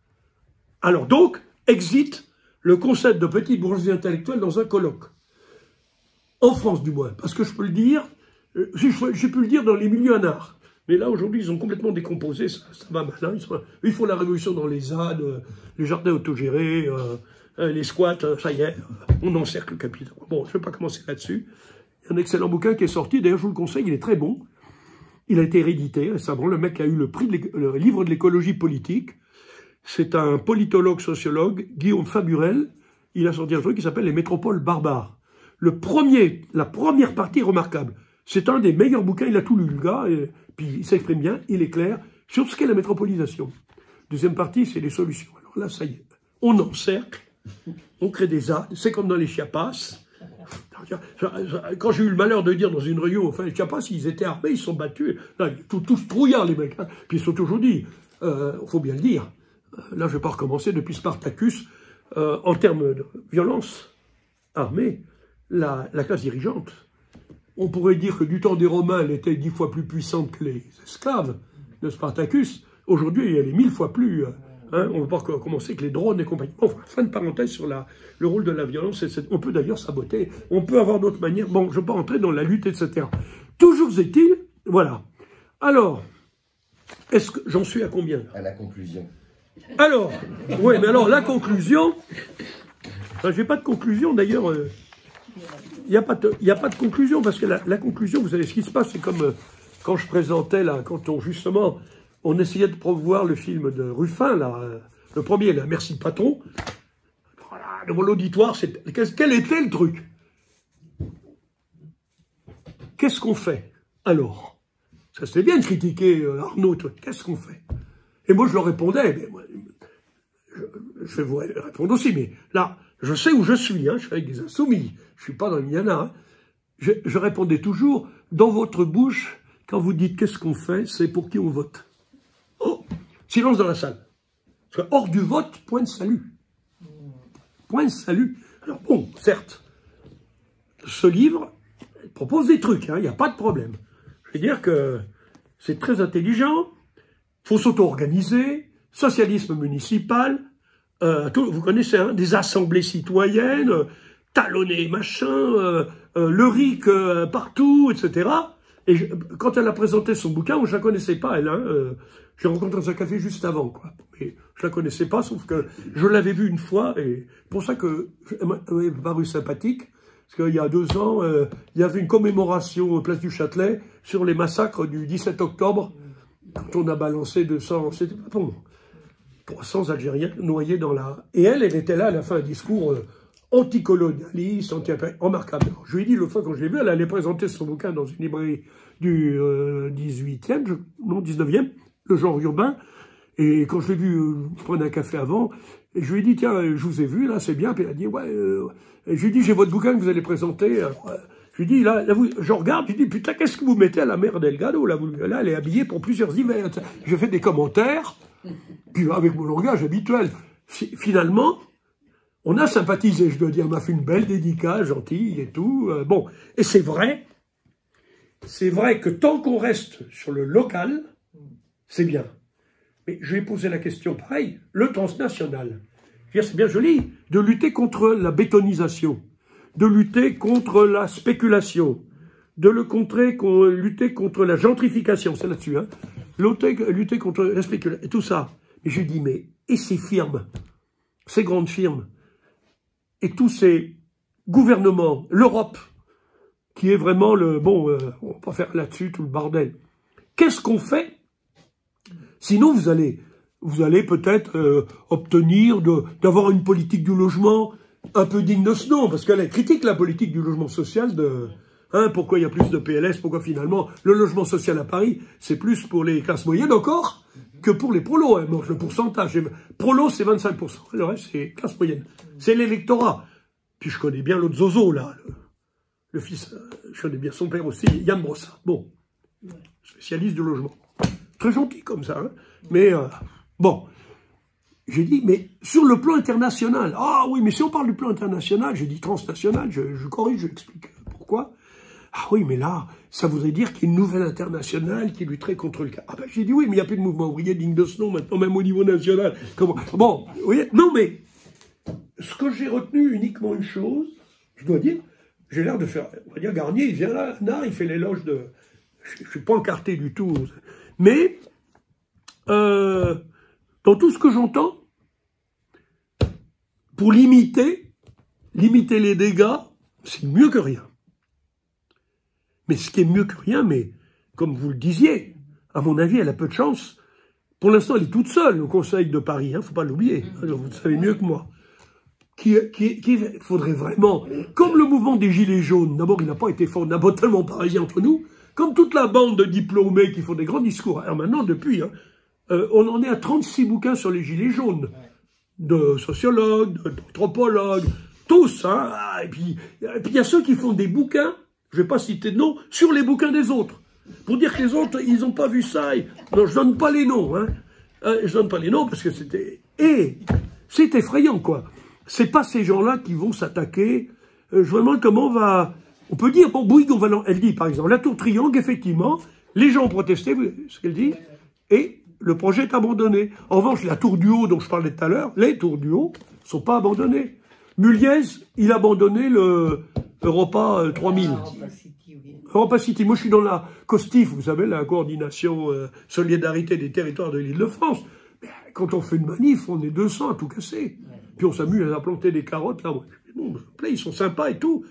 Alors donc, exit le concept de petite bourgeoisie intellectuelle dans un colloque. En France, du moins, parce que je peux le dire, j'ai pu le dire dans les milieux en art. Mais là, aujourd'hui, ils ont complètement décomposé, ça va mal. Hein. Ils font la révolution dans les ZAD, les jardins autogérés, les squats, ça y est, on encercle le capital. Bon, je ne vais pas commencer là-dessus. Il y a un excellent bouquin qui est sorti, d'ailleurs, je vous le conseille, il est très bon. Il a été réédité récemment, le mec a eu le prix le livre de l'écologie politique. C'est un politologue, sociologue, Guillaume Faburel. Il a sorti un truc qui s'appelle « Les métropoles barbares ». La première partie remarquable. C'est un des meilleurs bouquins, il a tout lu, le gars, et puis il s'exprime bien, il est clair, sur ce qu'est la métropolisation. Deuxième partie, c'est les solutions. Alors là, ça y est, on encercle, on crée des ZAD, c'est comme dans les Chiapas. Quand j'ai eu le malheur de dire dans une réunion, enfin les Chiapas, ils étaient armés, ils se sont battus, là, tous trouillards les mecs, hein. Puis ils sont toujours dit, faut bien le dire, là je ne vais pas recommencer, depuis Spartacus, en termes de violence armée, la classe dirigeante, on pourrait dire que du temps des Romains, elle était 10 fois plus puissante que les esclaves de Spartacus. Aujourd'hui, elle est 1000 fois plus. Hein, on ne va pas commencer avec les drones et compagnie. Enfin, fin de parenthèse sur le rôle de la violence. On peut d'ailleurs saboter. On peut avoir d'autres manières. Bon, je ne vais pas entrer dans la lutte, etc. Toujours est-il, voilà. Alors, est-ce que j'en suis à combien? À la conclusion. Alors, oui, mais alors la conclusion. Enfin, j'ai pas de conclusion d'ailleurs. Il n'y a pas de conclusion, parce que la conclusion, vous savez, ce qui se passe, c'est comme quand je présentais, là, justement, on essayait de promouvoir le film de Ruffin, là, le premier, là, Merci patron. Voilà, devant l'auditoire, quel était le truc? Qu'est-ce qu'on fait? Alors, ça c'est bien de critiquer Arnaud, qu'est-ce qu'on fait? Et moi, je leur répondais, mais moi, je vais vous répondre aussi, mais là, je sais où je suis, hein, je suis avec des insoumis, je ne suis pas dans le Guyana. Hein. Je répondais toujours, dans votre bouche, quand vous dites qu'est-ce qu'on fait, c'est pour qui on vote. Oh, silence dans la salle. Parce que hors du vote, point de salut. Point de salut. Alors bon, certes, ce livre propose des trucs, il n'y a pas de problème. Je veux dire que c'est très intelligent, il faut s'auto-organiser, socialisme municipal, vous connaissez, hein, des assemblées citoyennes, talonner machin, le RIC partout, etc. Et quand elle a présenté son bouquin, moi, je la connaissais pas, elle. Hein, je l'ai rencontrée dans un café juste avant, quoi. Mais je la connaissais pas, sauf que je l'avais vue une fois, et pour ça que elle m'a paru sympathique, parce qu'il y a 2 ans, il y avait une commémoration au Place du Châtelet sur les massacres du 17 octobre, quand on a balancé 200, c'était pas bon, 300 Algériens noyés dans la... Et elle était là, elle a fait un discours anticolonialiste, remarquable. Je lui ai dit l'autre fois quand je l'ai vue, elle allait présenter son bouquin dans une librairie du 18e, non 19e, le genre urbain. Et quand je l'ai vue, je prenais un café avant, et je lui ai dit, tiens, je vous ai vu, là, c'est bien. Puis elle a dit, ouais, et je lui ai dit, j'ai votre bouquin que vous allez présenter. Alors, je lui ai dit, là je regarde, je lui ai dit, putain, qu'est-ce que vous mettez à la mère Delgado, là, elle est habillée pour plusieurs hivers. Je fais des commentaires, puis avec mon langage habituel. Finalement, on a sympathisé, je dois dire, on m'a fait une belle dédicace, gentille et tout. Bon, et c'est vrai que tant qu'on reste sur le local, c'est bien. Mais je vais poser la question pareil, le transnational. C'est bien joli de lutter contre la bétonisation, de lutter contre la spéculation, de lutter contre la gentrification, c'est là-dessus, hein, lutter contre la spéculation, et tout ça. Et je dis, mais, et ces firmes, ces grandes firmes, et tous ces gouvernements, l'Europe, qui est vraiment le... Bon, on va pas faire là-dessus tout le bordel. Qu'est-ce qu'on fait? Sinon, vous allez peut-être obtenir d'avoir une politique du logement un peu digne de ce nom, parce qu'elle critique la politique du logement social Hein, pourquoi il y a plus de PLS? Pourquoi finalement le logement social à Paris, c'est plus pour les classes moyennes encore que pour les prolos. Hein. Donc, le pourcentage, prolos c'est 25%, le reste c'est classe moyenne. C'est l'électorat. Puis je connais bien l'autre Zozo là, le fils, je connais bien son père aussi, Yann Brossard. Bon, spécialiste du logement. Très gentil comme ça, hein. Mais bon, j'ai dit, mais sur le plan international, ah oui, mais si on parle du plan international, j'ai dit transnational, je corrige, j'explique pourquoi. Ah oui, mais là, ça voudrait dire qu'il y a une nouvelle internationale qui lutterait contre le cas. Ah ben j'ai dit oui, mais il n'y a plus de mouvement ouvrier digne de ce nom maintenant, même au niveau national. Comment? Bon, vous voyez, non mais, ce que j'ai retenu uniquement une chose, je dois dire, j'ai l'air de faire, on va dire Garnier, il vient là, il fait l'éloge de, je ne suis pas encarté du tout, mais, dans tout ce que j'entends, pour limiter les dégâts, c'est mieux que rien. Mais ce qui est mieux que rien, mais comme vous le disiez, à mon avis, elle a peu de chance. Pour l'instant, elle est toute seule au Conseil de Paris, il ne faut pas l'oublier, vous le savez mieux que moi. Qu'il faudrait vraiment, comme le mouvement des Gilets jaunes, d'abord il n'a pas été fort, on n'a pas tellement parisien entre nous, comme toute la bande de diplômés qui font des grands discours. Alors maintenant, depuis, hein, on en est à 36 bouquins sur les Gilets jaunes, de sociologues, d'anthropologues, tous. Hein, et puis il y a ceux qui font des bouquins, je ne vais pas citer de nom, sur les bouquins des autres. Pour dire que les autres, ils n'ont pas vu ça. Non, je ne donne pas les noms. Hein. Je donne pas les noms parce que c'était... Et c'est effrayant, quoi. C'est pas ces gens-là qui vont s'attaquer. Je me demande comment on va... On peut dire, bon, Bouygues, elle dit, par exemple, la tour Triangle, effectivement, les gens ont protesté, vous voyez ce qu'elle dit, et le projet est abandonné. En revanche, la tour du Haut, dont je parlais tout à l'heure, les tours du Haut ne sont pas abandonnées. Muliez, il a abandonné le Europa 3000. Europa City. Moi, je suis dans la COSTIF, vous savez, la coordination solidarité des territoires de l'Île-de-France. Quand on fait une manif, on est 200 à tout casser. Puis on s'amuse à planter des carottes, là. Bon, ils sont sympas et tout.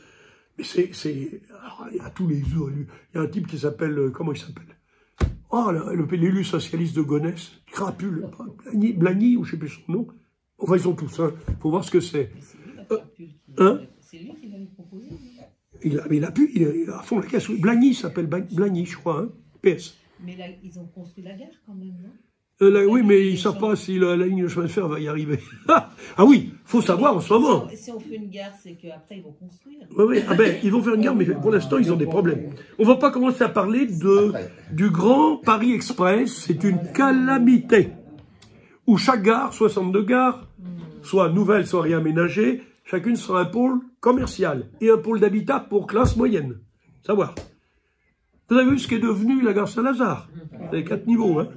Mais c'est... Il y a tous les jours. Il y a un type qui s'appelle... Comment il s'appelle? Oh, l'élu socialiste de Gonesse. Crapule. Blagny, ou je ne sais plus son nom. Enfin, ils sont tous, hein. Il faut voir ce que c'est. C'est lui qui l'avait proposé. Il a pu, il a à fond la caisse. Blagny s'appelle Blagny, je crois, hein. PS. Mais là, ils ont construit la gare quand même, non? Oui, mais ils ne savent pas si la ligne de chemin de fer va y arriver. Ah oui, il faut savoir en ce moment. Si on fait une gare, c'est qu'après ils vont construire. Oui, ah ben, ils vont faire une gare, mais pour l'instant, ils ont des problèmes. On ne va pas commencer à parler du Grand Paris Express. C'est une calamité. Où chaque gare, 62 gares, soit nouvelles, soit réaménagées, chacune sera un pôle commercial et un pôle d'habitat pour classe moyenne. Savoir. Vous avez vu ce qu'est devenu la gare Saint-Lazare? Les 4 niveaux, hein.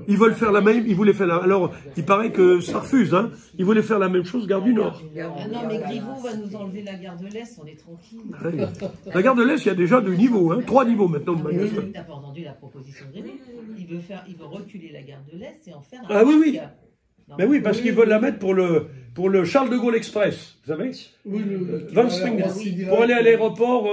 Ils veulent faire la même, ils voulaient faire la... Alors, il paraît que ça refuse, hein. Ils voulaient faire la même chose, gare du Nord. Ah non, mais Griveaux va nous enlever la gare de l'Est, on est tranquille. Ouais. La gare de l'Est, il y a déjà 2 niveaux, hein. 3 niveaux maintenant de magasin. T'as pas entendu la proposition de Griveaux? Il veut reculer la gare de l'Est et en faire un... Ah oui, oui. Ben oui, parce qu'ils veulent la mettre pour le Charles de Gaulle Express, vous savez, 25, pour aller à l'aéroport,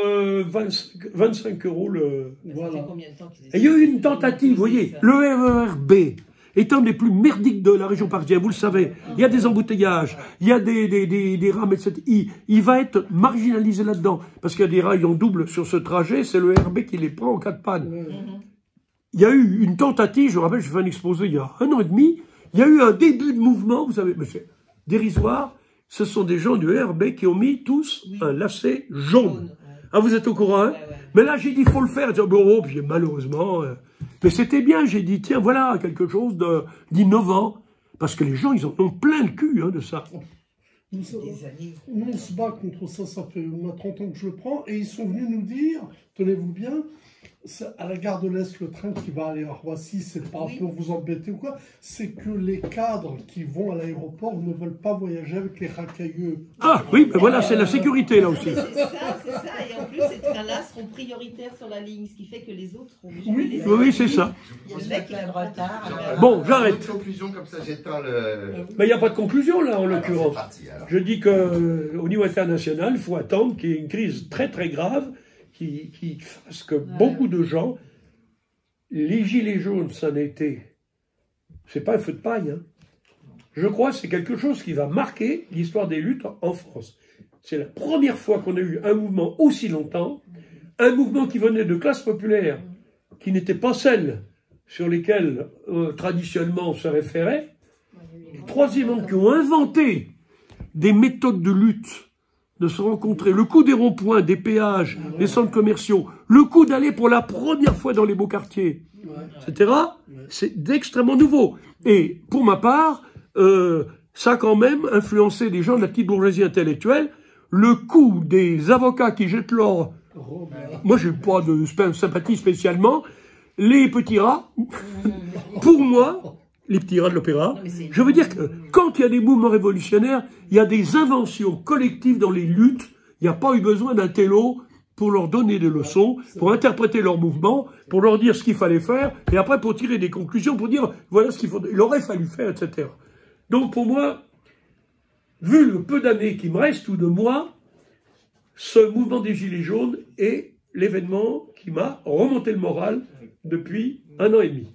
25 € le... Voilà. Combien de temps qu'ils Et il y a eu une tentative, vous voyez, le RER B est un des plus merdiques de la région parisienne, vous le savez, il y a des embouteillages, il y a des rames, etc. Il va être marginalisé là-dedans, parce qu'il y a des rails en double sur ce trajet, c'est le RER qui les prend en cas de panne. Il y a eu une tentative, je me rappelle, j'ai fait un exposé il y a 1 an et demi, il y a eu un début de mouvement, vous savez, mais c'est dérisoire. Ce sont des gens du RB qui ont mis tous un lacet jaune. Ah, vous êtes au courant, hein? Mais là, j'ai dit, il faut le faire. Bon, puis malheureusement, mais c'était bien. J'ai dit, tiens, voilà, quelque chose d'innovant. Parce que les gens, ils en ont plein le cul, hein, de ça. Nous, on se bat contre ça, ça fait 30 ans que je le prends. Et ils sont venus nous dire, tenez-vous bien, à la gare de l'Est, le train qui va aller à Roissy, c'est pas pour vous embêter ou quoi, c'est que les cadres qui vont à l'aéroport ne veulent pas voyager avec les racailleux. Ah oui, ben voilà, c'est la sécurité là aussi. C'est ça, et en plus ces trains-là seront prioritaires sur la ligne, ce qui fait que les autres seront obligés de les Oui, c'est ça. Il y a le mec qui a un retard. Bon, j'arrête. Conclusion, comme ça j'éteins le... Mais il n'y a pas de conclusion là, en l'occurrence. Je dis qu'au niveau international, il faut attendre qu'il y ait une crise très très grave qui fasse que beaucoup de gens, les gilets jaunes, ça n'a été, c'est pas un feu de paille, hein. Je crois que c'est quelque chose qui va marquer l'histoire des luttes en France. C'est la première fois qu'on a eu un mouvement aussi longtemps, un mouvement qui venait de classes populaires, qui n'était pas celles sur lesquelles traditionnellement on se référait, et troisièmement, qui ont inventé des méthodes de lutte, de se rencontrer, le coup des ronds-points, des péages, des centres commerciaux, le coup d'aller pour la première fois dans les beaux quartiers, etc., c'est d'extrêmement nouveau. Et pour ma part, ça a quand même influencé les gens de la petite bourgeoisie intellectuelle. Le coup des avocats qui jettent l'or, moi j'ai pas de sympathie spécialement, les petits rats, pour moi, les petits rats de l'opéra, je veux dire que quand il y a des mouvements révolutionnaires, il y a des inventions collectives dans les luttes, il n'y a pas eu besoin d'un télo pour leur donner des leçons, pour interpréter leurs mouvements, pour leur dire ce qu'il fallait faire, et après pour tirer des conclusions, pour dire voilà ce qu'il aurait fallu faire, etc. Donc pour moi, vu le peu d'années qui me restent ou de mois, ce mouvement des Gilets jaunes est l'événement qui m'a remonté le moral depuis 1 an et demi.